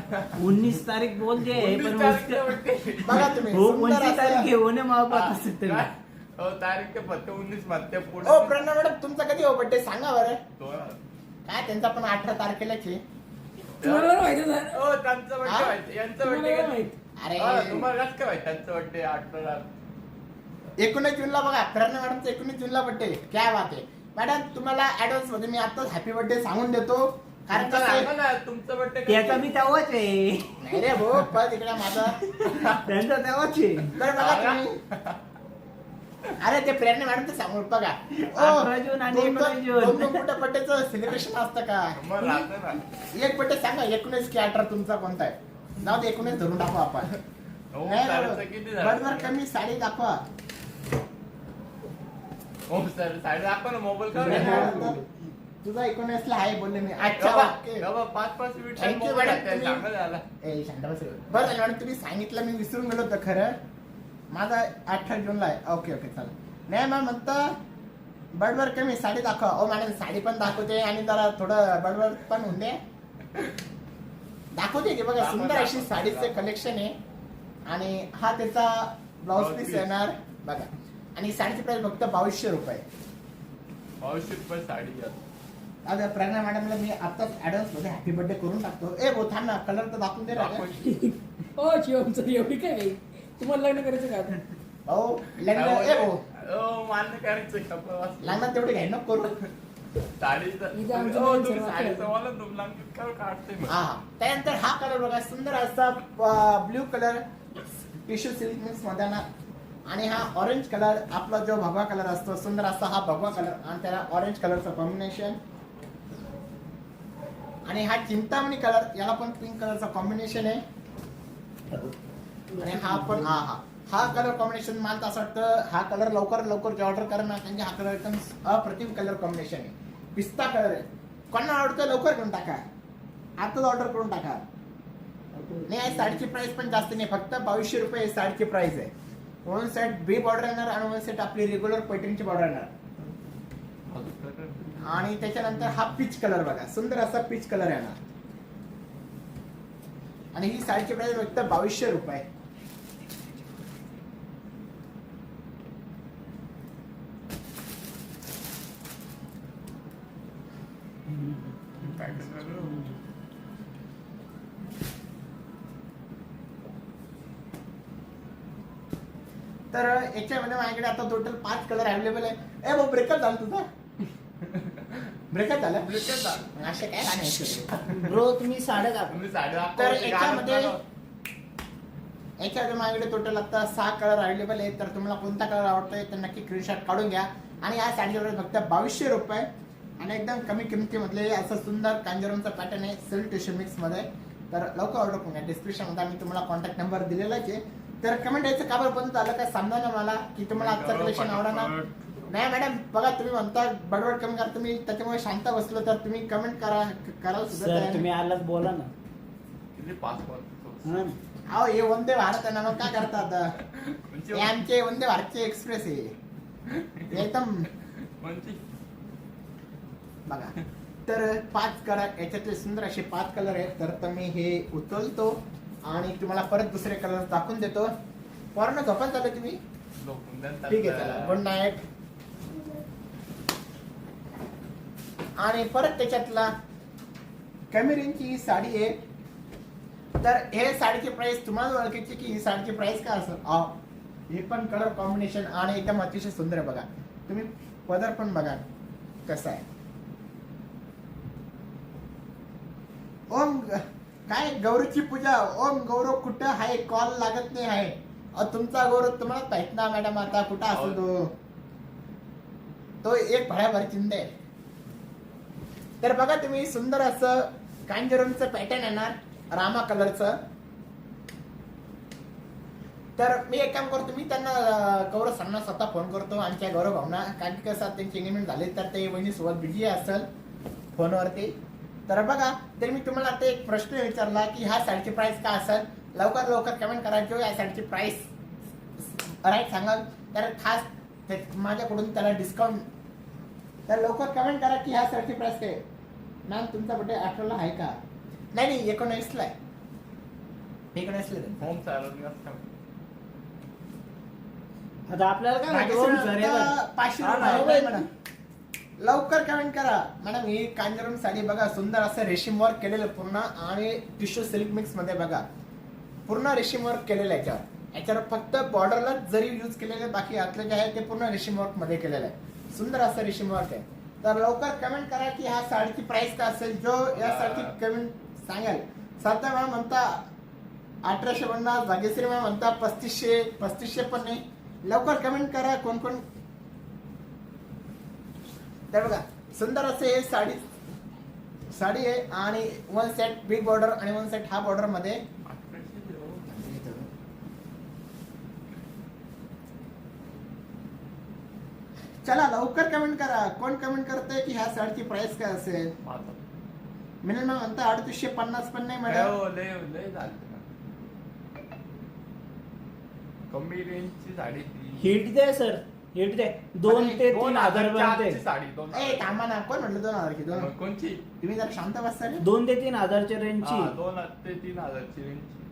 19 तारीख बोलते पण 19 तारीखचा उसके- birthday. बघा तुम्ही हो सुंदर 19 तारीख असं- है होने माँ बाप असते. काय? हो तारीख के पत्ते 19 म्हणते पुढे. ओ प्रणव मॅडम तुमचा कधी हो बर्थडे सांगा बरं. दोन. काय त्यांचा पण 18 तारखेलाच आहे. तुम्हाला नाही माहिती सर. हो त्यांचा हा? बर्थडे माहिती यांचा तुम्हाला बर्थडे नाही माहित. अरे तुम्हाला कसं काय माहिती त्यांचा बर्थडे 18. 19 जूनला बघा प्रणव मॅडमचा 19 जूनला बर्थडे. काय बात आहे मॅडम. तुम्हाला ऍडव्हान्स मध्ये मी आताच हॅपी बर्थडे सांगून देतो कारण कसं आहे- ना तुमचा बर्थडे त्याचा मी तेव्हाच आहे. नाही रे भाऊ पण इकडे माझा त्यांचा तेव्हाच आहे. तर बघा तुम्ही. अरे ते प्रेरणा मॅडम ते सांगून बघा. 18 जून आणि 19 जून. दोन कुठे बर्थडेचं सेलिब्रेशन असतं का. मग राहतं ना. एक बर्थडे सांगा 19 की 18 तुमचा कोणता आहे. जाऊ दे 19 धरून टाकू आपण. हो नाही सरांचं बरोबर. किती बरोबर झालं? कमी साडी दाखवा. हो सर साडे दाखवा ना मोबाईल तुझा 19 ला आहे बोलले मी. अच्छा okay. 5-5 minute Thank you, mobile madam. आहे, सांगा झाला. ए शांत बस. बरं झालं मॅडम तुम्ही सांगितलं मी विसरून गेलो होतं खरं. माझा 18 जूनला आहे. ओके ओके चालेल. नाही मॅम म्हणता बडबर कमी साडी दाखवा. ओ मॅडम साडी पण दाखवते आणि जरा थोडं बडबर पण होऊन दे. दाखवते की बघा दाखवा, सुंदर अशी दाखवा. साडीचे कलेक्शन आहे आणि हा त्याचा ब्लाउज Blouse पीस piece. येणार बघा आणि साडीची प्राइस फक्त 2200 रुपये. 2200 रुपये साडी घ्या. आता प्रेरणा मॅडमला मी आताच ऍडव्हान्स मध्ये हॅपी बर्थडे करून टाकतो. ए भो थांब ना कलर तर दाखवून दे ना रे. दाखवायची. ओ शिवमचं एवढी काय आहे? तुम्हाला लग्न करायचं का आता? भाऊ लग्न ए भो हो, मान्य करायचं कपडा लग्नात तेवढे घ्याय नको करू. साडीचं इथं आमचं हो, नाही तुम्ही सर्वात साडीचं मला दुबला काढते मग. हा हा. त्यानंतर हा कलर बघा सुंदर असा blue colour tissue silk mix मध्ये ना आणि हा ऑरेंज कलर आपला जो भगवा कलर असतो सुंदर असा हा भगवा कलर आणि त्याला ऑरेंज कलरचं कॉम्बिनेशन आणि हा चिंतामणी कलर याला पण पिंक कलरचा कॉम्बिनेशन आहे आणि हा पण हा कलर कॉम्बिनेशन मला तर असं वाटतं हा कलर लवकर ऑर्डर करा ना त्यांचे हा कलर एकदम अप्रतिम कलर कॉम्बिनेशन आहे. पिस्ता कलर आहे. कोणाला आवडतं लवकर घेऊन टाका. आताच ऑर्डर करून टाका. नाही साडीची प्राइस पण जास्त नाही फक्त 2200 रुपये साडीची प्राइस आहे. 1 सेट बी बॉर्डर येणार आणि 1 सेट आपली रेग्युलर पैठणीची बॉर्डर येणार आणि त्याच्यानंतर हा पीच कलर बघा सुंदर असा पीच कलर येणार आणि ही साडीची प्राइस फक्त 2200 रुपये. तर याच्यामध्ये माझ्याकडे आता टोटल 5 कलर अवेलेबल आहे. ए भाऊ ब्रेकअप झाला तुझा. ब्रेकअप झालं असे काय सांगायचं ब्रो तुम्ही साड्या दाखवा. तुम्ही साडी दाखवा, तर ते याच्यामध्ये घालून याच्यामध्ये माझ्याकडे टोटल आता 6 कलर अवेलेबल आहे. तर तुम्हाला कोणता कलर आवडतोय तर नक्की स्क्रीनशॉट काढून घ्या आणि या साडीवर फक्त 2200 रुपये आणि एकदम कमी किमतीमधले असं सुंदर कांजरमचा पॅटर्न आहे सिल्क टिश्यू मिक्स मध्ये. तर लवकर ऑर्डर करून घ्या. डिस्क्रिप्शन मध्ये आम्ही तुम्हाला कॉन्टॅक्ट नंबर दिलेलाच आहे. तर कमेंट यायचं का बरं बंद झालं काय समजा ना मला की तुम्हाला आजचं कलेक्शन आवडा ना. नाही मॅडम बघा तुम्ही म्हणता बडबड कमी करा तुम्ही त्याच्यामुळे शांत बसलो तर तुम्ही कमेंट करायला सुद्धा सर तयार तुम्ही नाही. आलाच बोला ना किती पासपोर्ट हा. अहो हे वंदे भारत आहे ना मग काय करता आता म्हणजे हे आमचे वंदे भारतचे एक्सप्रेस आहे एकदम म्हणजे बघा तर 5 कलर याच्यातले सुंदर असे 5 कलर आहेत तर मी हे उचलतो आणि तुम्हाला परत दुसरे कलर दाखवून देतो पूर्ण झोपत झालं तुम्ही ठीक आहे चला गुड नाईट आणि परत त्याच्यातला कॅमेरीनची ही साडी आहे तर हे साडीची प्राइस तुम्हाला ओळखायची की ही साडीची प्राइस काय असेल हे पण कलर कॉम्बिनेशन आणि एकदम अतिशय सुंदर आहे बघा तुम्ही पदर पण बघा कसा आहे ओम काय गौरीची पूजा ओम गौरव कुठं आहे कॉल लागत नाही आहे तुमचा गौरव तुम्हाला माहित ना मॅडम आता कुठं असेल तो एक भळ्याभर चिंदे आहे तर बघा तुम्ही सुंदर असं कांजरूनचं पॅटर्न येणार रामा कलरचं तर मी एक काम करतो मी त्यांना गौरव सरांना स्वतः फोन करतो आमच्या गौरव भावना कारण की कसं त्यांची एंगेजमेंट झाली तर ते वहिनीसोबत बिझी असेल फोनवरती तर बघा तर मी तुम्हाला आता एक प्रश्न विचारला की ह्या साडीची प्राइस काय असेल लवकर कमेंट करा जो या साडीची प्राइस राईट सांगाल तर खास माझ्याकडून त्याला डिस्काउंट तर लवकर कमेंट करा की ह्या साडीची प्राइस काय मॅम तुमचा बड्डे 18ला आहे का नाही 19ला आहे 19ला होम सॅलरी असतं आता आपल्याला काय माहिती ओम सर हे बघ. 500 हा ना, रुपये हो, मॅडम लवकर कमेंट करा मॅडम ही कांजरून साडी बघा सुंदर असं रेशीम वर्क केलेलं पूर्ण आणि टिश्यू सिल्क मिक्स मध्ये बघा पूर्ण रेशीम वर्क केलेलं आहे याच्यावर फक्त बॉर्डरला जरी यूज केलेलं बाकी आतलं जे आहे ते पूर्ण रेशीम वर्क मध्ये केलेलं आहे सुंदर असं रेशीम वर्क आहे तर लवकर कमेंट करा की ह्या साडीची प्राइस काय असेल जो या साडीची कमेंट सांगाल साता मॅम म्हणता 1850 भाग्यश्री मॅम म्हणता 3500 पण नाही लवकर कमेंट करा कोण तर बघा सुंदर असे हे साडी आहे आणि 1 सेट बिग बॉर्डर आणि 1 सेट हा बॉर्डर मध्ये चला लवकर कमेंट करा कोण कमेंट करतंय की ह्या साडीची प्राइस काय असेल मिनिमम म्हणता 3850 पण नाही मॅडम लय झालं कमी रेंजची साडी हिट दे सर हिट दे 2 ते 3 हजार पर्यंत साडी ए थांबा ना कोण म्हटलं 2000 की दोन कोणची तुम्ही जरा शांत बसता रे 2 ते 3 हजारच्या रेंजची 2 ते 3 हजारची रेंजची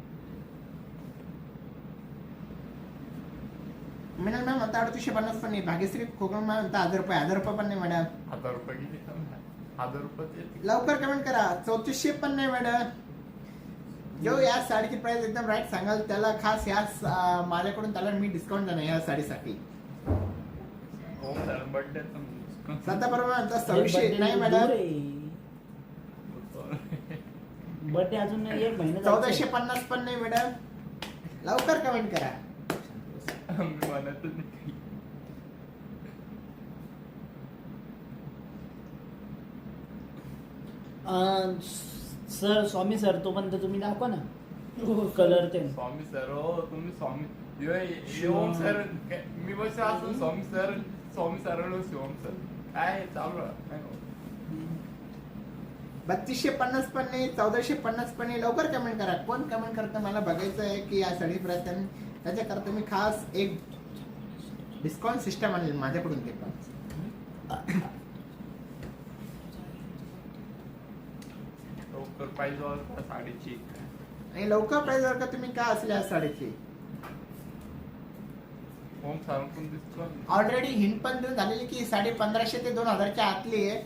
मिनिमम मॅम म्हणता 3850 पण नाही भाग्यश्री कोकण मॅम म्हणता 1000 रुपये पण नाही मॅडम 1000 रुपये किती कमी आहे? 1000 रुपये लवकर कमेंट करा 3400 पण नाही मॅडम जो या साडीची प्राइस एकदम राईट सांगाल त्याला खास या माझ्याकडून त्याला मी डिस्काउंट देणार या साडीसाठी हो सर बर्थडे सध्या बरोबर म्हणता 2600 नाही मॅडम बर्थडे अजून 1 महिना 1450 पण नाही मॅडम लवकर कमेंट करा म्हणतच नाही सर स्वामी सर तोपर्यंत तुम्ही दाखवा ना हो, कलर ते स्वामी सर हो तुम्ही स्वामी शिवम सर मी बस असं स्वामी सर शिवम सर काय चालू आहे? 3250 पण नाही 1450 पण नाही लवकर कमेंट करा कोण कमेंट करतं मला बघायचं आहे की या साडी प्राइस त्याच्याकरता मी खास एक डिस्काउंट सिस्टम आणेल माझ्याकडून ते पण लवकर पाहिजे साडीची आणि लवकर प्राइस जर का तुम्ही काय असले या साडीची होम सांगून दिसतो ऑलरेडी हिंट पण देऊन झालेली की साडी 1500 ते 2000च्या आतली आहे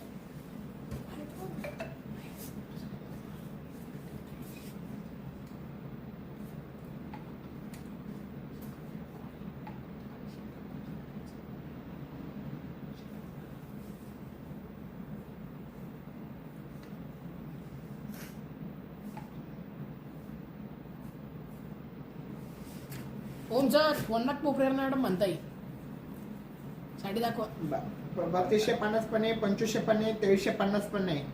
ओम सर फोनात पोपरेर मॅडम म्हणता येईल साडी दाखवा 3250 पण आहे 2500 पण आहे 2350 पण नाही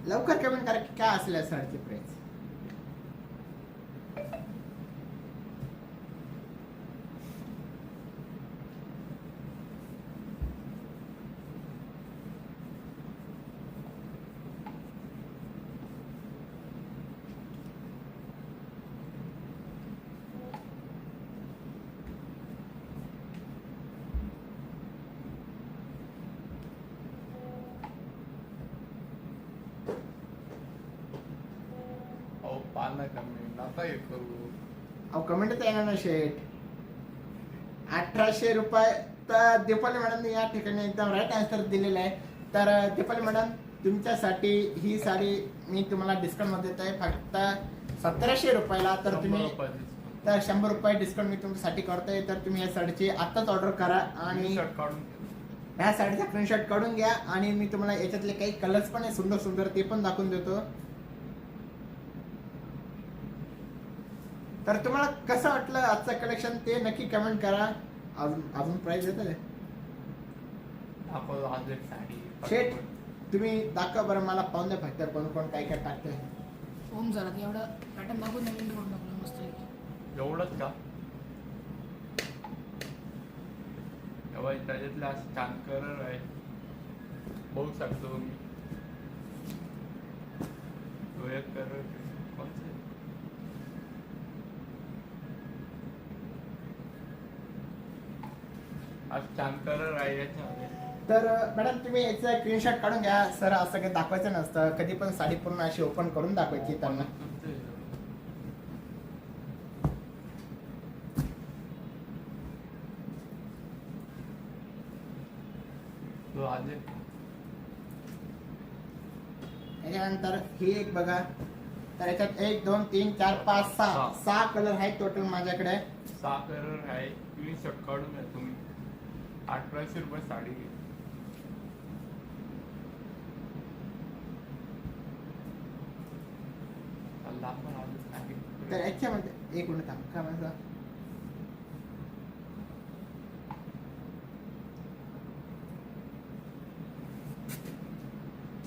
लवकर कमेंट करा की काय असेल या साडीची प्राइस नका हे करू. अहो कमेंटच येणार ना शेट. 1800 रुपये. तर दीपाली मॅडमने या ठिकाणी एकदम राईट आन्सर दिलेला आहे. तर दीपाली मॅडम तुमच्यासाठी ही साडी मी तुम्हाला डिस्काउंट मध्ये देत आहे फक्त 1700 रुपयाला. तर 100 तुम्ही रुपयाची. तर 100 रुपये डिस्काउंट मी तुमच्यासाठी करतोय. तर तुम्ही या साडीची आत्ताच ऑर्डर करा आणि Screenshot काढून घे. ह्या साडीचा स्क्रीनशॉट काढून घ्या आणि मी तुम्हाला याच्यातले काही कलर्स पण आहे सुंदर सुंदर ते पण दाखवून देतो. तर तुम्हाला कसं वाटलं आजचं कलेक्शन ते नक्की कमेंट करा. अजून प्राइस येत आहे दाखव आज एक साडी. शेट तुम्ही दाखवा बरं मला पाहून द्या फक्त कोण कोण काय काय टाकतंय. ओम जरा ते एवढं पॅटर्न दाखवून नवीन करून टाकलं मस्त आहे. एवढंच का? तेव्हा त्याच्यातले असं छान कलर आहे बघू शकतो मी. तो एक कलर कोणते? असं छान कलर आहे याच्यामध्ये. तर मॅडम तुम्ही याचा स्क्रीनशॉट काढून घ्या. सर असं काही दाखवायचं नसतं. कधी पण साडी पूर्ण अशी ओपन करून दाखवायची त्यांना. तो आज त्याच्यानंतर ही एक बघा. तर याच्यात 1 2 3 4 5 6 कलर आहेत टोटल माझ्याकडे. 6 कलर आहे. स्क्रीनशॉट काढून घ्या तुम्ही. 1800 रुपये साडी घे. आपण अजून आहे. तर याच्यामध्ये एक मिनिट थांब का माझा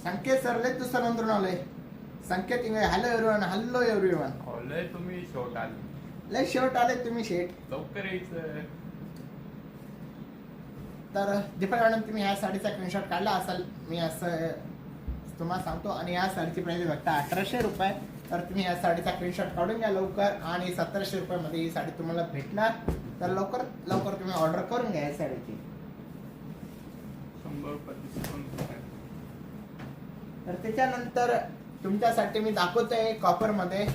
संकेत सर लय दुसरा नंतर आलोय. संकेत हॅलो एव्हरीवन लय तुम्ही शॉट आले. लय शेवट आले तुम्ही शेट. लवकर यायचं. तर दीपक मॅडम तुम्ही ह्या साडीचा स्क्रीनशॉट काढला असाल मी असं तुम्हाला सांगतो. आणि या साडीची प्राइस फक्त 1800 रुपये. तर तुम्ही या साडीचा स्क्रीनशॉट काढून घ्या लवकर. आणि 1700 रुपयामध्ये ही साडी तुम्हाला भेटणार. तर लवकर लवकर तुम्ही ऑर्डर करून घ्या या साडीची. 100 रुपये डिस्काउंट आहे. तर त्याच्यानंतर तुमच्यासाठी मी दाखवतोय कॉपर मध्ये.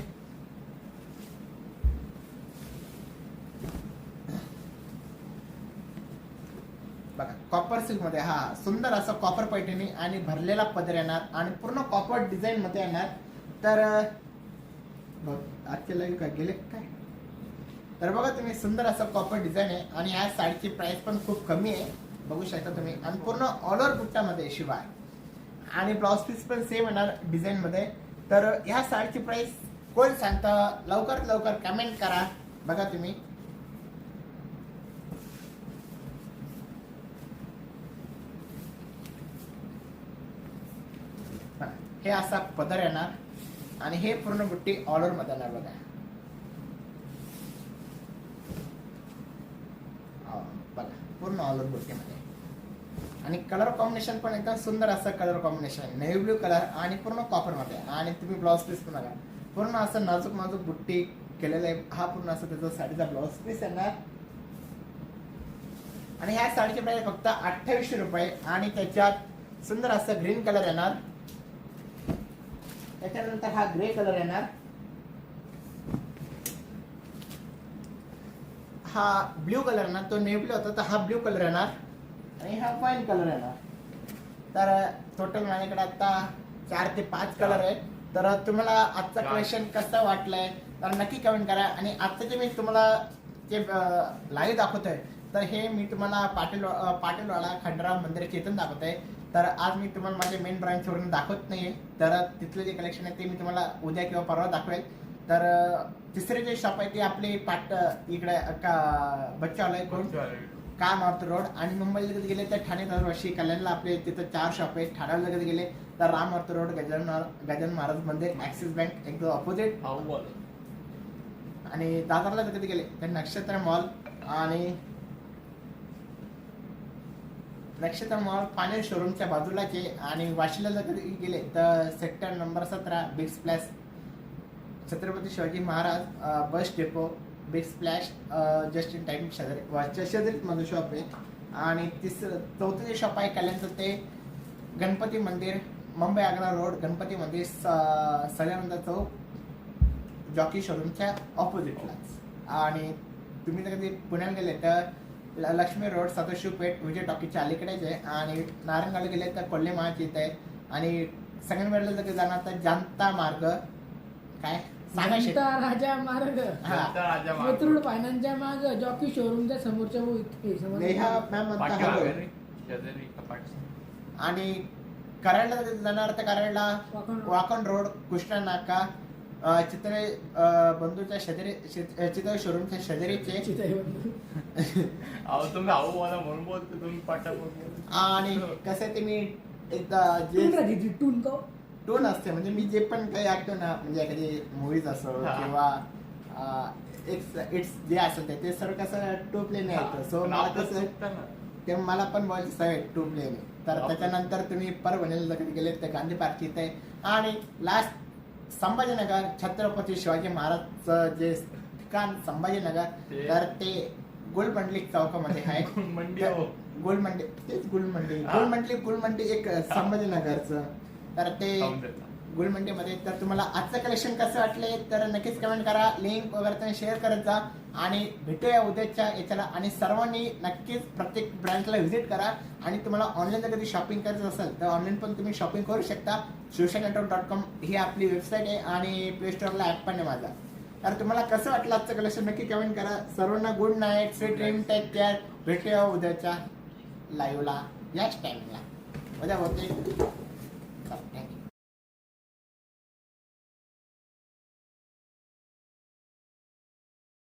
बघा कॉपर सिल्क मध्ये हा सुंदर असं कॉपर पैठणी आणि भरलेला पदर येणार आणि पूर्ण कॉपर डिझाईन मध्ये येणार. तर आजचे लाईव्ह काय गेले काय. तर बघा तुम्ही सुंदर असं कॉपर डिझाईन आहे आणि ह्या साडीची प्राइस पण खूप कमी आहे बघू शकता तुम्ही. आणि पूर्ण ऑल ओव्हर बुट्टामध्ये शिवाय आणि ब्लाउज पीस पण सेम येणार डिझाईन मध्ये. तर ह्या साडीची प्राइस कोण सांगतं लवकरात लवकर कमेंट करा. बघा तुम्ही हे असा पदर येणार आणि हे पूर्ण बुट्टी ऑल ओव्हर मध्ये येणार बघा. बघा पूर्ण ऑल ओव्हर बुट्टीमध्ये. आणि कलर कॉम्बिनेशन पण एकदम सुंदर असं कलर कॉम्बिनेशन आहे. नेव्ही ब्ल्यू कलर आणि पूर्ण कॉपर मध्ये. आणि तुम्ही ब्लाउज पीस पण बघा पूर्ण असं नाजूक नाजूक बुट्टी केलेलं आहे. हा पूर्ण असं त्याचा साडीचा ब्लाउज पीस येणार. आणि ह्या साडीची प्राइस फक्त 2800 रुपये. आणि त्याच्यात सुंदर असं ग्रीन कलर येणार. त्याच्यानंतर हा ग्रे कलर येणार. हा ब्ल्यू कलर येणार. तो नेव्ही ब्ल्यू होता तर हा ब्ल्यू कलर येणार. आणि हा फाईन कलर येणार. तर टोटल माझ्याकडे आता 4 ते 5 कलर आहे. तर तुम्हाला आजचा क्वेश्चन कसं वाटलंय तर नक्की कमेंट करा. आणि आजचं जे मी तुम्हाला जे लाईव्ह दाखवतोय तर हे मी तुम्हाला पाटीलवाडा खंडराव मंदिराच्या इथून दाखवतोय. तर आज मी तुम्हाला माझ्या मेन ब्रांचवरून दाखवत नाहीये. तर तिथलं जे कलेक्शन आहे ते मी तुम्हाला उद्या किंवा परवा दाखवेल. तर तिसरे जे शॉप आहे ते आपले इकडे बच्चावाला कोण का नॉर्थ रोड. आणि मुंबईला जर गेले तर ठाणे दरवर्षी कल्याणला आपले तिथं 4 शॉप आहेत. ठाण्याला जर गेले तर राम नॉर्थ रोड गजानन महाराज मंदिर ऍक्सिस बँक एकदम ऑपोजिट. आणि दादरला जर कधी गेले तर नक्षत्र मॉल आणि नक्षत्र मॉल फायनल शोरूमच्या बाजूलाच आहे. आणि वाशीला जर कधी गेले तर sector number 17 big splash Chhatrapati Shivaji Maharaj bus depot big splash just in time शेजारीच माझं शॉप आहे. आणि चौथं जे शॉप आहे कल्याणचं ते गणपती मंदिर मुंबई आग्रा रोड गणपती मंदिर सल्यानंद चौक जॉकी शोरूमच्या ऑपोजिटलाच. आणि तुम्ही जर कधी पुण्याला गेले तर लक्ष्मी रोड सतोशी पेठ विजय टॉकीच्या अलीकडेच आहे. आणि नारायणगावला गेले तर कोल्हे महाची इथे आहे. आणि संगमनेरला जर जाणार तर जनता मार्ग काय सांगा शेट. जनता राजा मार्ग हा. राजा कोथरूड फायनान्सच्या माग जॉकी शोरूमच्या समोरच्या इथे समोर. नेहा मॅम म्हणता पाठीमागे हवं. रे, शेजारी का पाठी? आणि कराडला जर जाणार तर कराडला वाकण. वाकण रोड कृष्णा नाका चित्रे बंधूच्या शेजारी चित्र शोरूमच्या शेजारीचे. चित आहे बंधू. अहो तुम्ही अहो मला म्हणून बोलतो तुम्ही पाठा आणि कसं ते मी एकदा टून जे राहते ती, टून का? टोन असते म्हणजे मी जे पण काही ऐकतो ना म्हणजे एखादी मूवीज असो हा. किंवा इट्स जे असेल ते सर्व कसं टू प्लेने ऐकतो. सो मला कसं ते मला पण बोलायची सवय टू प्लेने. तर त्याच्यानंतर तुम्ही परभणीला कधी गेले तर गांधी पार्क इथे आहे. आणि लास्ट संभाजीनगर छत्रपती शिवाजी महाराजचं जे ठिकाण संभाजीनगर ते- तर ते गुलमंडली चौकामध्ये आहे. मंडी हो. गुलमंडी तेच गुलमंडी हा. गुलमंडी एक संभाजीनगरचं. तर ते खाऊन देतो. गुलमंडीमध्ये. तर तुम्हाला आजचं कलेक्शन कसं वाटले तर नक्कीच कमेंट करा. लिंक वगैरे तुम्ही शेअर करत जा. आणि भेटूया उद्याच्या याच्याला. आणि सर्वांनी नक्कीच प्रत्येक ब्रँचला व्हिजिट करा. आणि तुम्हाला ऑनलाईन जर कधी शॉपिंग करायचं असेल तर ऑनलाईन पण तुम्ही शॉपिंग करू शकता. शिवशानेटवर्क.com ही आपली वेबसाईट आहे. आणि प्ले स्टोअरला ॲप पण आहे माझा. तर तुम्हाला कसं वाटलं आजचं कलेक्शन नक्की कमेंट करा. सर्वांना good night, sweet dream, take care. भेटूया उद्याच्या लाईव्हला याच टाइमला. उद्या होते.